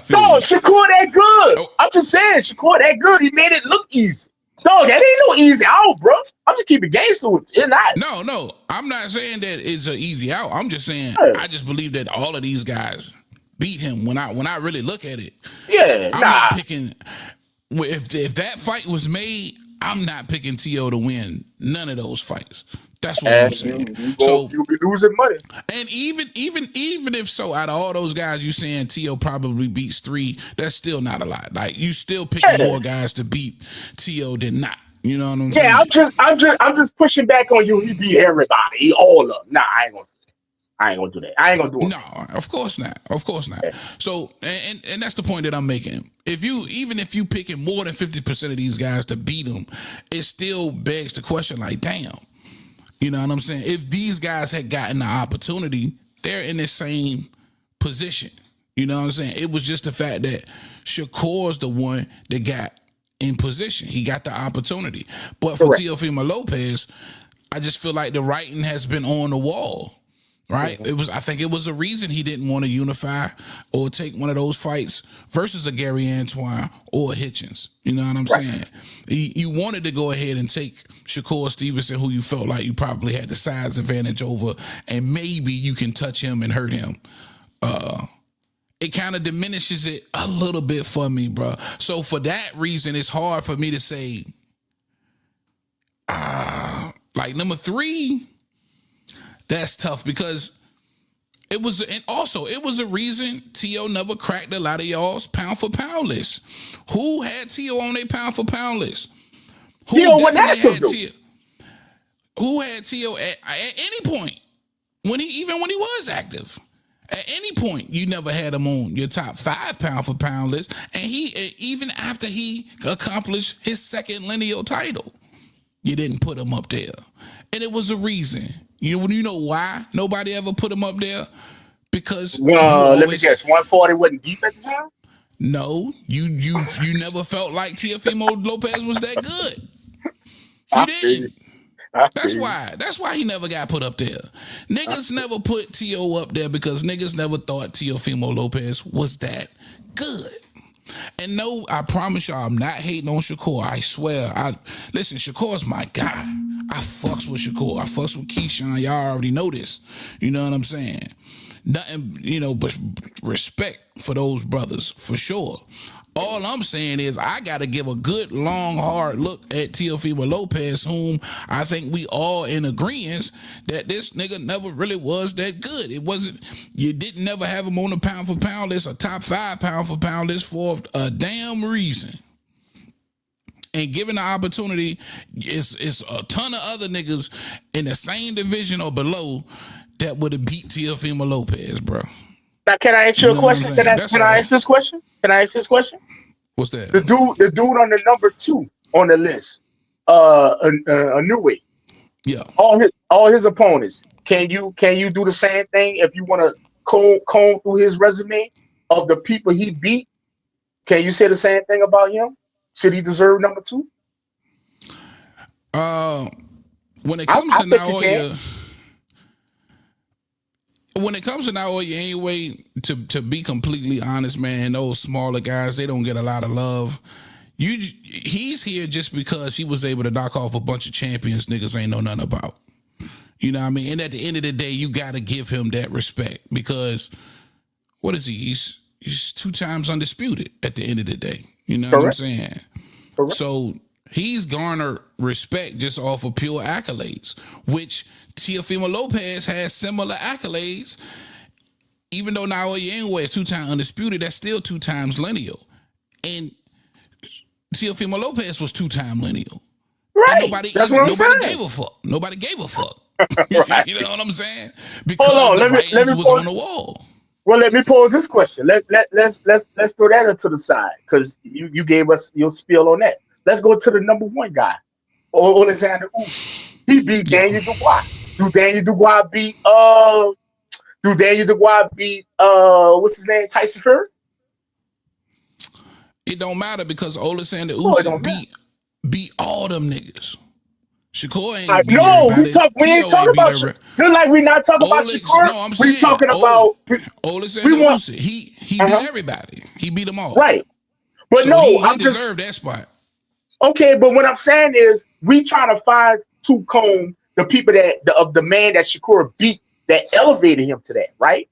Dog, Shakur that good. I'm just saying, Shakur that good. He made it look easy. Dog, that ain't no easy out, bro. I'm just keeping gangster with it. No. I'm not saying that it's an easy out. I'm just saying I just believe that all of these guys beat him when I really look at it. Yeah, I'm not picking. If that fight was made, I'm not picking Tio to win none of those fights. That's what I'm saying. You'll be losing money. And even if so, out of all those guys, you saying Tio probably beats 3. That's still not a lot. Like you still picking more guys to beat Tio than not. You know what I'm saying? Yeah, I'm just pushing back on you. He beat everybody. He all up. Nah, I ain't gonna do that. I ain't gonna do it. No, of course not. Yeah. So, and that's the point that I'm making. Even if you picking more than 50% of these guys to beat them, it still begs the question. Like, damn. You know what I'm saying? If these guys had gotten the opportunity, they're in the same position. You know what I'm saying? It was just the fact that Shakur's the one that got in position. He got the opportunity. But for Teofimo Lopez, I just feel like the writing has been on the wall. Right? I think it was a reason he didn't want to unify or take one of those fights versus a Gary Antoine or a Hitchens. You know what I'm saying? You wanted to go ahead and take Shakur Stevenson, who you felt like you probably had the size advantage over, and maybe you can touch him and hurt him. It kind of diminishes it a little bit for me, bro. So for that reason, it's hard for me to say, like number 3, that's tough because it was, and also it was a reason T.O. never cracked a lot of y'all's pound for pound list. Who had T.O. on their pound for pound list? Who definitely had T.O.? Who had T.O. at any point when he was active? At any point, you never had him on your top 5 pound for pound list, and he even after he accomplished his second lineal title, you didn't put him up there, and it was a reason. You know why nobody ever put him up there? Because let me guess, 140 wasn't deep at the time. No, you never felt like Teofimo Lopez was that good. You didn't. That's why he never got put up there. Niggas never put T.O. up there because niggas never thought Teofimo Lopez was that good. And no, I promise y'all, I'm not hating on Shakur. I swear. Listen, Shakur's my guy. I fucks with Shakur. I fucks with Keyshawn. Y'all already know this. You know what I'm saying? Nothing, but respect for those brothers, for sure. All I'm saying is I got to give a good, long, hard look at Teofimo Lopez, whom I think we all in agreement that this nigga never really was that good. It wasn't, you didn't never have him on a pound for pound list, a top 5 pound for pound list for a damn reason. And given the opportunity, it's a ton of other niggas in the same division or below that would have beat Teofimo Lopez, bro. Now, can I ask you a question? Can I ask this question? Can I ask this question? What's that? The dude on the number 2 on the list, a new way. Yeah. All his opponents. Can you do the same thing if you want to comb through his resume of the people he beat? Can you say the same thing about him? Should he deserve number 2? When it comes to Naoya. When it comes to Naoya, anyway, to be completely honest, man, those smaller guys, they don't get a lot of love. He's here just because he was able to knock off a bunch of champions niggas ain't know nothing about. You know what I mean? And at the end of the day, you got to give him that respect because what is he? He's 2 times undisputed at the end of the day. You know what I'm saying? Correct. So he's garnered respect just off of pure accolades, which Teofimo Lopez has similar accolades. Even though Naoya Inoue is 2 times undisputed, that's still 2 times lineal. And Teofimo Lopez was 2 times lineal. Right. And nobody gave a fuck. Nobody gave a fuck. Right. You know what I'm saying? Because the writings was on the wall. Well, let me pose this question. Let's throw that into the side because you gave us your spiel on that. Let's go to the number 1 guy, Alexander Usyk. He beat Daniel Dubois. Do Daniel Dubois beat what's his name? Tyson Fury? It don't matter because Alexander Usyk beat all them niggas. Shakur ain't beat everybody. We ain't talking about Shakur. Just like we not talking about Shakur. No, I'm saying we talking about Alexander Usyk. He beat everybody. He beat them all. Right. But so no, he deserved that spot. Okay, but what I'm saying is we trying to find to comb the people of the man that Shakur beat that elevated him to that, right?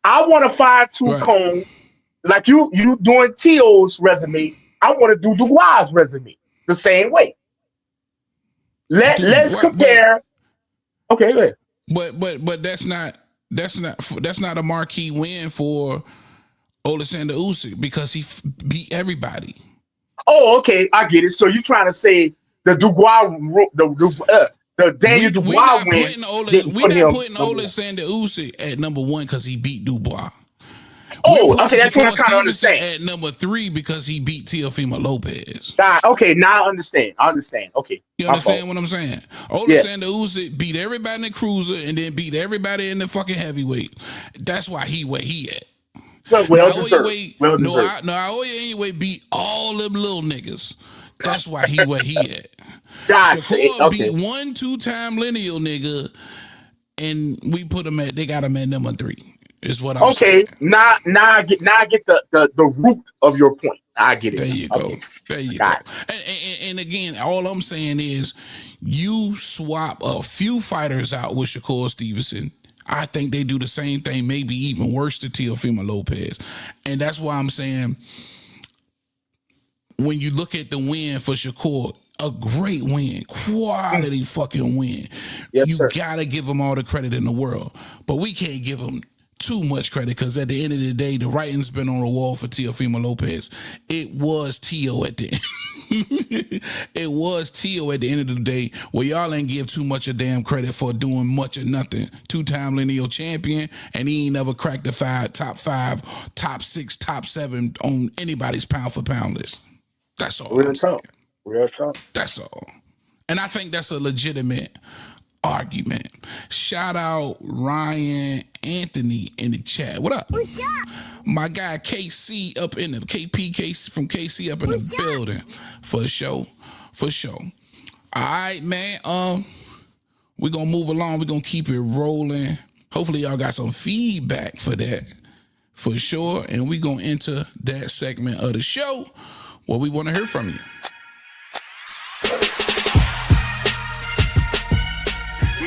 I want to find comb like you doing T.O.'s resume. I want to do Dubois' resume the same way. Let's compare. Okay, go ahead. But that's not a marquee win for Alexander Usyk because he beat everybody. Oh, okay, I get it. So you're trying to say the Dubois, the Daniel Dubois win? We're not putting Alexander Usyk at number 1 because he beat Dubois. Oh, okay, that's what I'm trying to understand. At number 3 because he beat Teofimo Lopez. Okay, now I understand. Okay, you understand what I'm saying? Alexander Usyk beat everybody in the cruiser and then beat everybody in the fucking heavyweight. That's why he where he at. Well deserved. Naoya anyway beat all them little niggas. That's why he where he at. Shakur beat 1 2-time lineal nigga, and we put him at. They got him at number 3. Is what I'm saying. Okay, now I get the root of your point. I get it. There you go. There you go. And again, all I'm saying is you swap a few fighters out with Shakur Stevenson. I think they do the same thing, maybe even worse to Teofimo Lopez. And that's why I'm saying when you look at the win for Shakur, a great win, quality fucking win. Yes, You sir. gotta give him all the credit in the world, but we can't give him too much credit because at the end of the day, the writing's been on the wall for Teofimo Lopez. It was Tio at the end. It was Tio at the end of the day where y'all ain't give too much of damn credit for doing much or nothing. 2-time lineal champion, and he ain't never cracked the top five, top 6, top 7 on anybody's pound for pound list. That's all Real I'm saying. talk. Real talk. That's all. And I think that's a legitimate argument. Shout out Ryan Anthony in the chat. What up? What's up? My guy KC up in the KC from KC up in the building. For sure. For sure. All right, man. We're gonna move along. We're gonna keep it rolling. Hopefully y'all got some feedback for that. For sure. And we're gonna enter that segment of the show where we want to hear from you.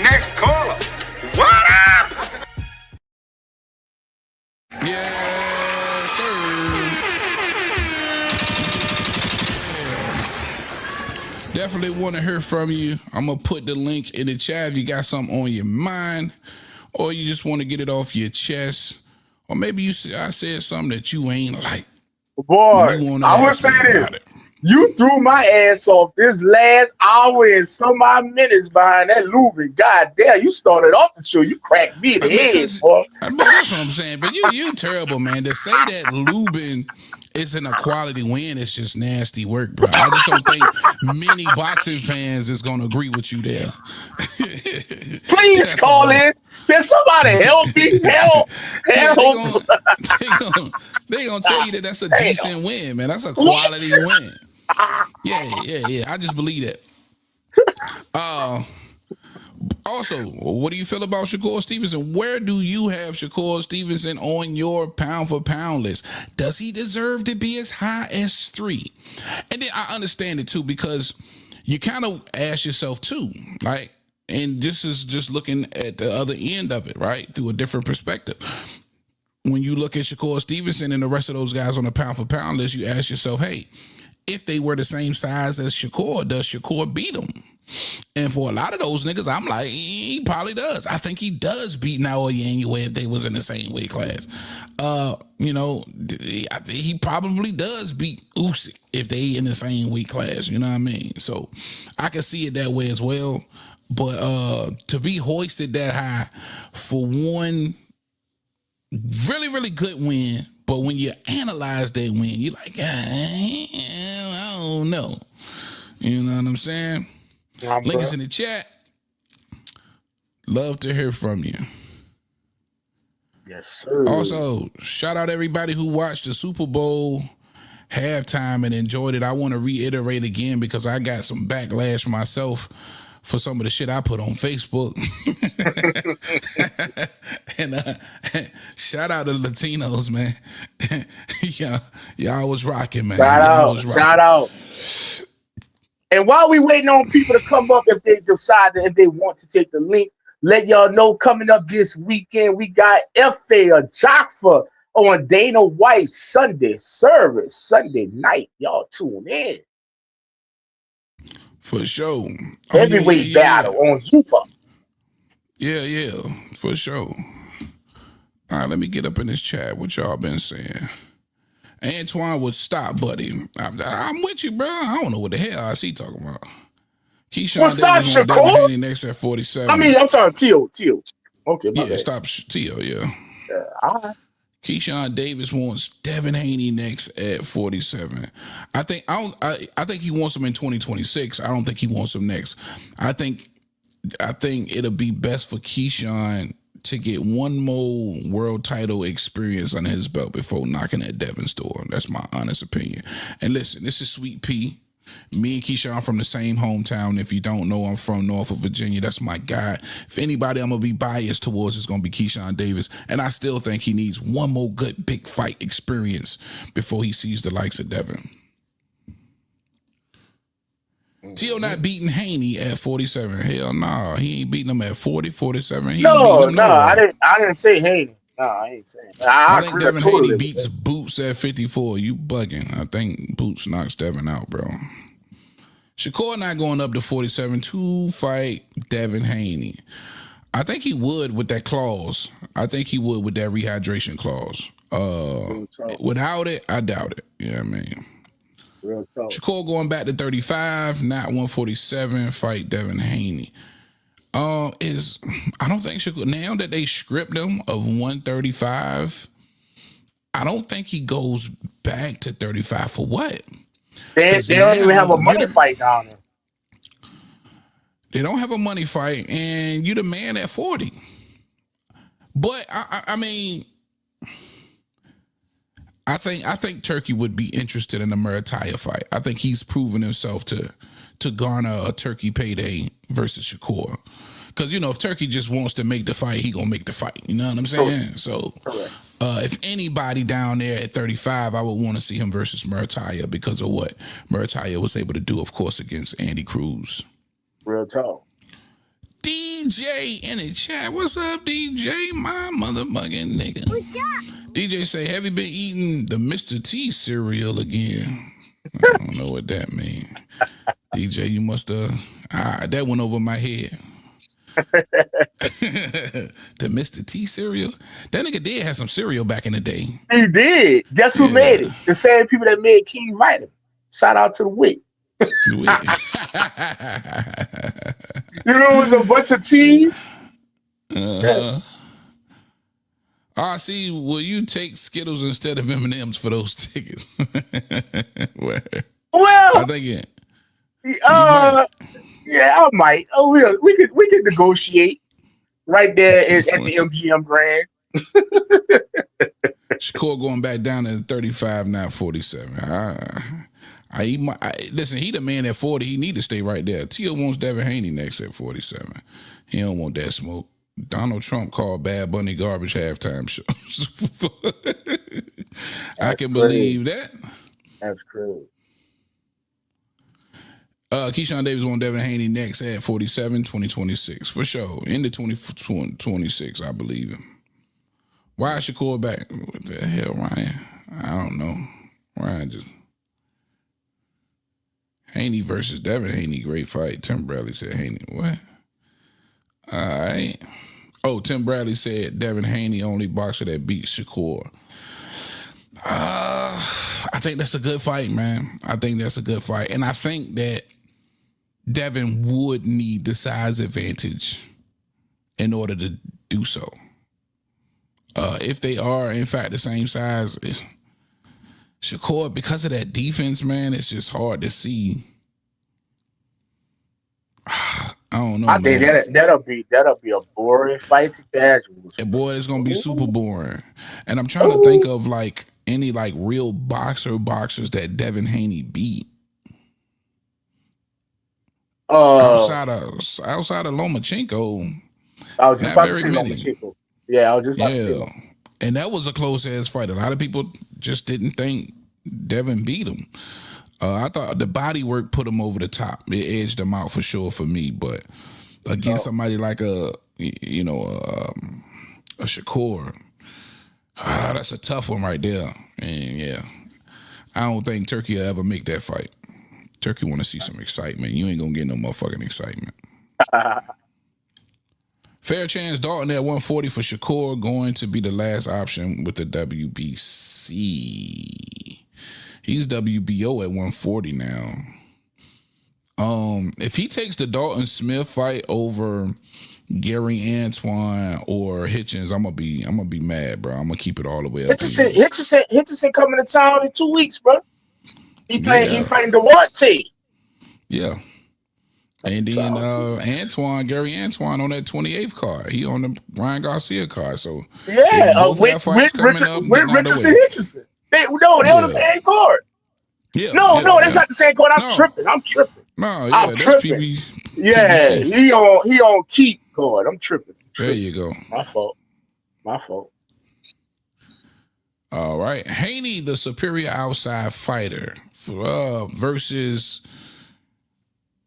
Next caller. What up? Yes, sir. Definitely want to hear from you. I'm going to put the link in the chat if you got something on your mind or you just want to get it off your chest. Or maybe I said something that you ain't like. Boy, I would say this. You threw my ass off this last hour and some odd minutes behind that Lubin. God damn, you started off the show. You cracked me in the head, boy. But that's what I'm saying. But you terrible, man. To say that Lubin isn't a quality win, it's just nasty work, bro. I just don't think many boxing fans is going to agree with you there. Please call in. Can somebody help me? Help. They gonna tell you that that's a decent win, man. That's a quality win. Yeah. I just believe that. Also, what do you feel about Shakur Stevenson? Where do you have Shakur Stevenson on your pound for pound list? Does he deserve to be as high as 3? And then I understand it too, because you kind of ask yourself too, right? And this is just looking at the other end of it, right? Through a different perspective. When you look at Shakur Stevenson and the rest of those guys on the pound for pound list, you ask yourself, hey, if they were the same size as Shakur, does Shakur beat them? And for a lot of those niggas, I'm like, he probably does. I think he does beat Naoya Inoue if they was in the same weight class. He probably does beat Usyk if they in the same weight class. You know what I mean? So I can see it that way as well. But to be hoisted that high for one really, really good win, but when you analyze that win, you're like, I don't know. You know what I'm saying? Link is in the chat. Love to hear from you. Yes, sir. Also, shout out everybody who watched the Super Bowl halftime and enjoyed it. I want to reiterate again because I got some backlash myself for some of the shit I put on Facebook. And shout out to Latinos, man. y'all was rocking, man. Shout out. And while we waiting on people to come up, if they decide that if they want to take the link, let y'all know coming up this weekend, we got F.A. Jaffa on Dana White's Sunday service, Sunday night. Y'all tune in. For sure. Heavyweight battle on Zufa. Yeah, for sure. All right, let me get up in this chat. What y'all been saying? Antoine would stop, buddy. I'm with you, bro. I don't know what the hell I see talking about. Keyshawn Well, stop Shakur. Next at 47. I'm sorry, Tio. Okay, my bad. Stop Tio, yeah. All right. Keyshawn Davis wants Devin Haney next at 47. I think he wants him in 2026. I don't think he wants him next. I think it'll be best for Keyshawn to get one more world title experience under his belt before knocking at Devin's door. That's my honest opinion. And listen, this is Sweet P. Me and Keyshawn from the same hometown. If you don't know, I'm from Norfolk, Virginia. That's my guy. If anybody I'm going to be biased towards, it's going to be Keyshawn Davis. And I still think he needs one more good big fight experience before he sees the likes of Devin. Tio not beating Haney at 47. Hell no. He ain't beating him at 40, 47. No, I didn't say Haney. No, I ain't saying that. I think Devin Haney beats Boots at 54. You bugging. I think Boots knocks Devin out, bro. Shakur not going up to 47 to fight Devin Haney. I think he would with that clause. I think he would with that rehydration clause. Without it, I doubt it. You know what I mean? Real talk. Shakur going back to 35, not 147, fight Devin Haney. I don't think Shakur, now that they stripped him of 135, I don't think he goes back to 35 for what? They don't even have a money fight down there. They don't have a money fight, and you're the man at 40. But I mean, I think Turkey would be interested in a Murataya fight. I think he's proven himself to garner a Turkey payday versus Shakur. Because, you know, if Turkey just wants to make the fight, he going to make the fight. You know what I'm saying? So, if anybody down there at 35, I would want to see him versus Murataya because of what Murataya was able to do, of course, against Andy Cruz. Real talk. DJ in the chat. What's up, DJ? My motherfucking nigga. What's up? DJ say, have you been eating the Mr. T cereal again? I don't know what that means. DJ, you must have... that went over my head. The Mr. T cereal? That nigga did have some cereal back in the day. He did. Guess who made it? The same people that made King Vitamin. Shout out to the Wick. You know, it was a bunch of teas. I see. Will you take Skittles instead of M&Ms for those tickets? Well, I think it. Yeah, I might. Oh, we could negotiate right there at the MGM Grand. Shakur going back down to 35, not 47. Listen, he the man at 40. He need to stay right there. Tio wants Devin Haney next at 47. He don't want that smoke. Donald Trump called Bad Bunny garbage halftime shows. I can believe that. That's crazy. Keyshawn Davis won Devin Haney next at 47, 2026. For sure. In the 2026, I believe him. Why is Shakur back? What the hell, Ryan? I don't know. Ryan just... Haney versus Devin Haney, great fight. Tim Bradley said Haney. What? All right. Oh, Tim Bradley said Devin Haney only boxer that beat Shakur. I think that's a good fight, man. I think that's a good fight. And I think that Devin would need the size advantage in order to do so. If they are, in fact, the same size, Shakur, because of that defense, man, it's just hard to see. I don't know. I think that'll be a boring fight to casuals. Boy, it's gonna be super boring. And I'm trying to think of like any like real boxers that Devin Haney beat. Outside of Lomachenko. I was just about to say Lomachenko. Yeah, I was just about to say. And that was a close ass fight. A lot of people just didn't think Devin beat him. I thought the body work put him over the top. It edged him out for sure for me. But against somebody like a Shakur, that's a tough one right there. And yeah, I don't think Turkey will ever make that fight. Turkey want to see some excitement. You ain't gonna get no motherfucking excitement. Fair chance Dalton at 140 for Shakur, going to be the last option with the WBC. He's WBO at 140 now. If he takes the Dalton Smith fight over Gary Antoine or Hitchens, I'm gonna be mad, bro. I'm gonna keep it all the way up. Hitchens coming to town in 2 weeks, bro. He fighting Duarte. Yeah. And then Gary Antoine on that 28th card. He on the Ryan Garcia card. So with Richardson Hitchison. They're on the same card. Yeah. No, that's not the same card. I'm tripping. No, yeah, that's PB. Yeah, he on Keith card. I'm tripping. There you go. My fault. All right. Haney, the superior outside fighter, versus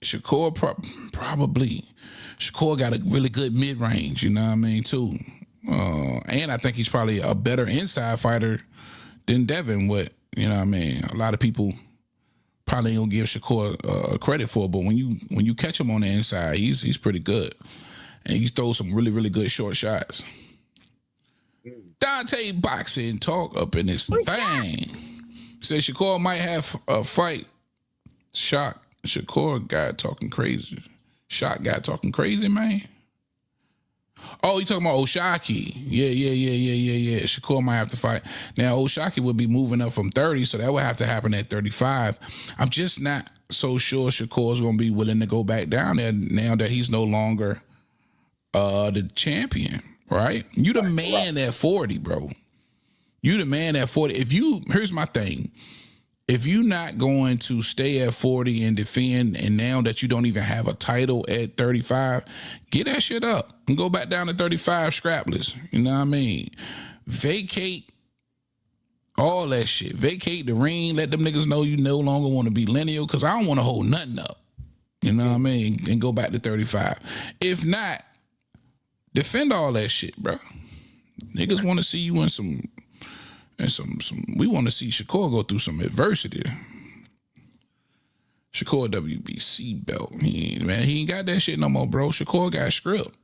Shakur, probably. Shakur got a really good mid-range, you know what I mean, too. And I think he's probably a better inside fighter than Devin would, you know what I mean. A lot of people probably ain't gonna give Shakur credit for, but when you catch him on the inside, he's pretty good, and he throws some really really good short shots. Dante Boxing Talk up in this thing. Says Shakur might have a fight. Shakur guy talking crazy. Shot guy talking crazy, man. Oh, you talking about Oshaki? Yeah. Shakur might have to fight. Now, Oshaki would be moving up from 30, so that would have to happen at 35. I'm just not so sure Shakur's going to be willing to go back down there now that he's no longer the champion, right? You the man at 40, bro. You the man at 40. Here's my thing. If you're not going to stay at 40 and defend, and now that you don't even have a title at 35, get that shit up and go back down to 35 scrapless. You know what I mean? Vacate all that shit. Vacate the ring. Let them niggas know you no longer want to be lineal, because I don't want to hold nothing up. You know what I mean? And go back to 35. If not, defend all that shit, bro. Niggas want to see you in some... And we want to see Shakur go through some adversity. Shakur WBC belt. He ain't got that shit no more, bro. Shakur got script.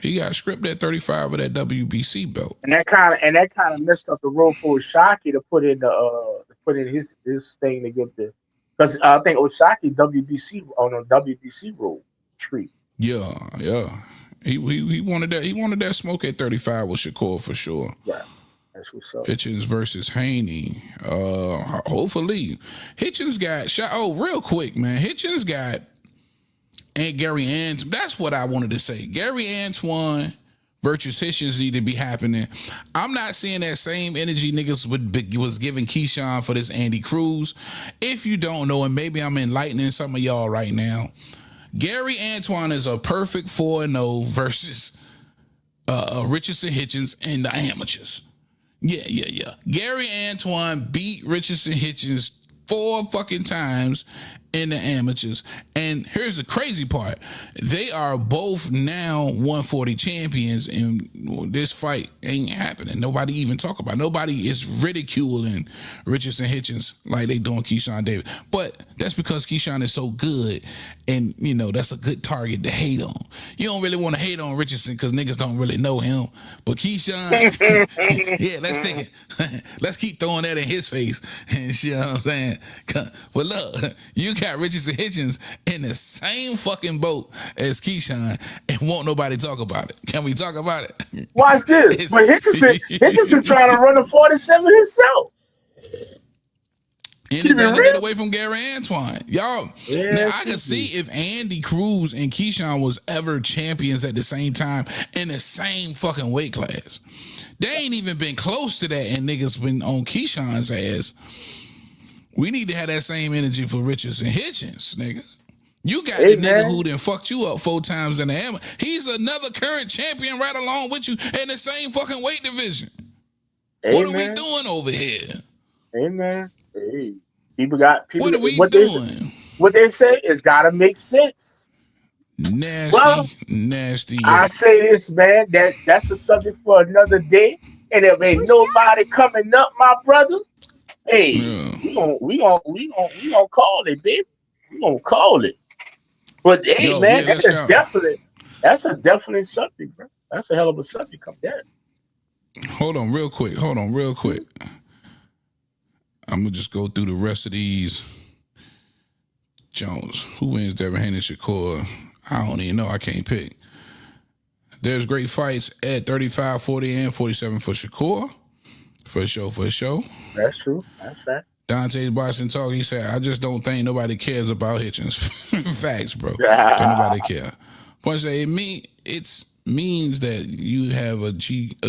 He got script at 35 of that WBC belt. And that kind of messed up the road for Oshaki to put in his thing to get the, because I think Oshaki WBC on a WBC road treat. Yeah. He wanted that. He wanted that smoke at 35 with Shakur for sure. Yeah. That's what's up. Hitchens versus Haney. Hopefully. Hitchens got shot. Oh, real quick, man. Hitchens got and Gary Antoine. That's what I wanted to say. Gary Antoine versus Hitchens need to be happening. I'm not seeing that same energy niggas was giving Keyshawn for this Andy Cruz. If you don't know, and maybe I'm enlightening some of y'all right now, Gary Antoine is a perfect 4-0 versus Richardson Hitchens and the amateurs. Yeah. Gary Antoine beat Richardson Hitchens 4 fucking times in the amateurs. And here's the crazy part. They are both now 140 champions, and this fight ain't happening. Nobody even talk about it. Nobody is ridiculing Richardson Hitchens like they doing Keyshawn Davis. But that's because Keyshawn is so good, and, you know, that's a good target to hate on. You don't really want to hate on Richardson because niggas don't really know him. But Keyshawn, yeah, let's take it. Let's keep throwing that in his face. And you know what I'm saying? But look, you got Richardson Hitchens in the same fucking boat as Keyshawn, and won't nobody talk about it. Can we talk about it? Watch this. But Hitchens trying to run a 47 himself. And he's trying to get away from Gary Antoine. Y'all, now I can see if Andy Cruz and Keyshawn was ever champions at the same time in the same fucking weight class. They ain't even been close to that, and niggas been on Keyshawn's ass. We need to have that same energy for Richardson Hitchens, nigga. You got the nigga who done fucked you up 4 times in the hammer. He's another current champion right along with you in the same fucking weight division. What are we doing over here? Amen. Hey. People. What are we doing? What they say is gotta make sense. Nasty. I say this, man. That's a subject for another day. And if ain't nobody coming up, my brother, hey, we gonna call it, baby. We gonna call it. But hey, man, that's a definite subject, bro. That's a hell of a subject. Come there. Hold on, real quick. I'm gonna just go through the rest of these. Jones, who wins Devin Haney Shakur? I don't even know. I can't pick. There's great fights at 35, 40, and 47 for Shakur. For sure. That's true. That's fact. Dante's Boxing Talk, he said, I just don't think nobody cares about Hitchens. Facts, bro. Don't nobody care. Point say, it means that you have a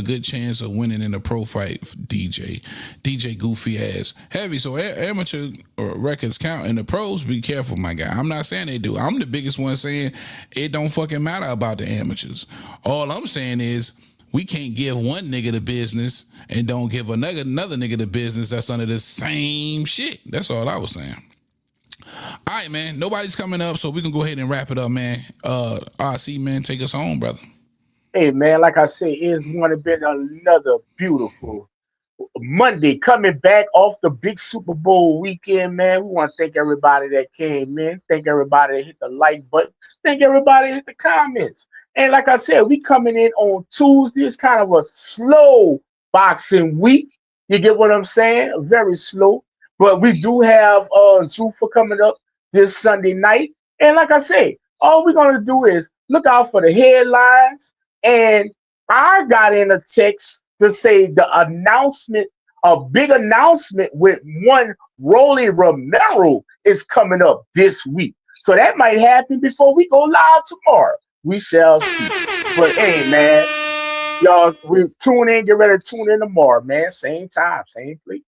good chance of winning in a pro fight, DJ goofy ass. Heavy, so amateur records count, and the pros, be careful, my guy. I'm not saying they do. I'm the biggest one saying it don't fucking matter about the amateurs. All I'm saying is we can't give one nigga the business and don't give another nigga the business that's under the same shit. That's all I was saying. All right, man. Nobody's coming up, so we can go ahead and wrap it up, man. RC, man, take us home, brother. Hey, man, like I said, it's been another beautiful Monday, coming back off the big Super Bowl weekend, man. We want to thank everybody that came in. Thank everybody that hit the like button. Thank everybody that hit the comments. And like I said, we coming in on Tuesday. It's kind of a slow boxing week. You get what I'm saying? Very slow. But we do have Zuffa coming up this Sunday night. And like I say, all we're going to do is look out for the headlines. And I got in a text to say the announcement, a big announcement with one Rolly Romero is coming up this week. So that might happen before we go live tomorrow. We shall see. But hey, man, y'all, we tune in, get ready to tune in tomorrow, man. Same time, same place.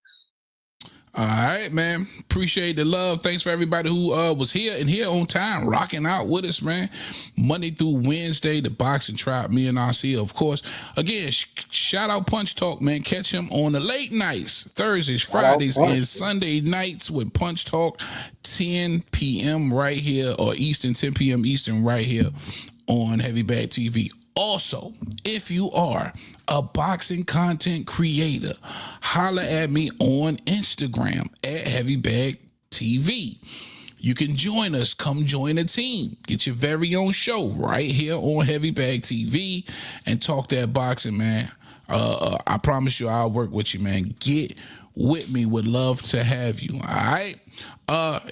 All right, man. Appreciate the love. Thanks for everybody who was here and here on time, rocking out with us, man. Monday through Wednesday, the Boxing Tribe, me and RC, of course. Again, shout out Punch Talk, man. Catch him on the late nights, Thursdays, Fridays, and Sunday nights with Punch Talk, 10 p.m. right here, or Eastern, 10 p.m. Eastern right here on Heavy Bag TV. Also, if you are a boxing content creator, holla at me on Instagram at Heavy Bag TV. You can join us. Come join the team. Get your very own show right here on Heavy Bag TV and talk that boxing, man. I promise you I'll work with you, man. Get with me. Would love to have you. All right.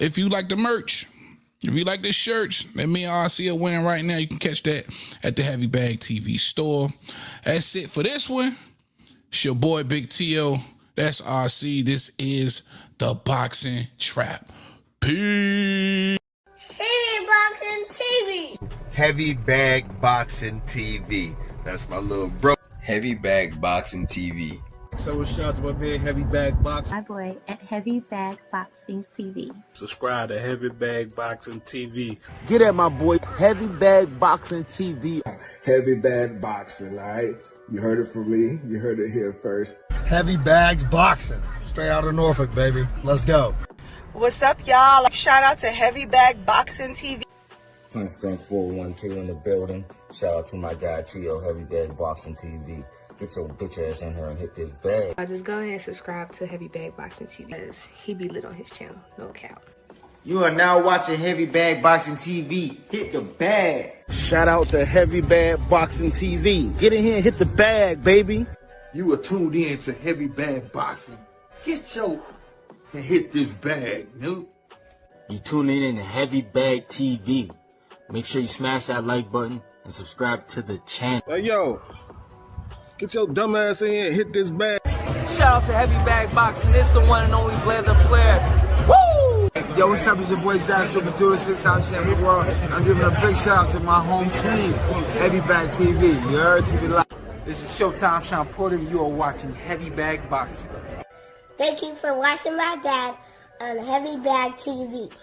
If you like the merch, if you like the shirts that me and RC are wearing right now, you can catch that at the Heavy Bag TV store. That's it for this one. It's your boy Big T.O. That's RC. This is the Boxing Trap. Peace. Heavy Boxing TV. Heavy Bag Boxing TV. That's my little bro. Heavy Bag Boxing TV. So shout out to my man Heavy Bag Boxing. My boy at Heavy Bag Boxing TV. Subscribe to Heavy Bag Boxing TV. Get at my boy, Heavy Bag Boxing TV. Heavy Bag Boxing, all right? You heard it from me. You heard it here first. Heavy Bags Boxing. Straight out of Norfolk, baby. Let's go. What's up, y'all? Shout out to Heavy Bag Boxing TV. Punch Strength 412 in the building. Shout out to my guy, Trio, Heavy Bag Boxing TV. Get your bitch ass in here and hit this bag. Just go ahead and subscribe to Heavy Bag Boxing TV because he be lit on his channel, no cap. You are now watching Heavy Bag Boxing TV. Hit the bag. Shout out to Heavy Bag Boxing TV. Get in here and hit the bag, baby. You are tuned in to Heavy Bag Boxing. Get your and hit this bag, dude. You tuning in to Heavy Bag TV. Make sure you smash that like button and subscribe to the channel. Hey, yo. Get your dumb ass in here and hit this bag. Shout out to Heavy Bag Boxing. It's the one and only Blazer Flair. Woo! Yo, what's up? It's your boy Zach, Super Judas, 6-time champion world. I'm giving a big shout out to my home team, Heavy Bag TV. You heard? Keep it live. This is Showtime Sean Porter, and you are watching Heavy Bag Boxing. Thank you for watching my dad on Heavy Bag TV.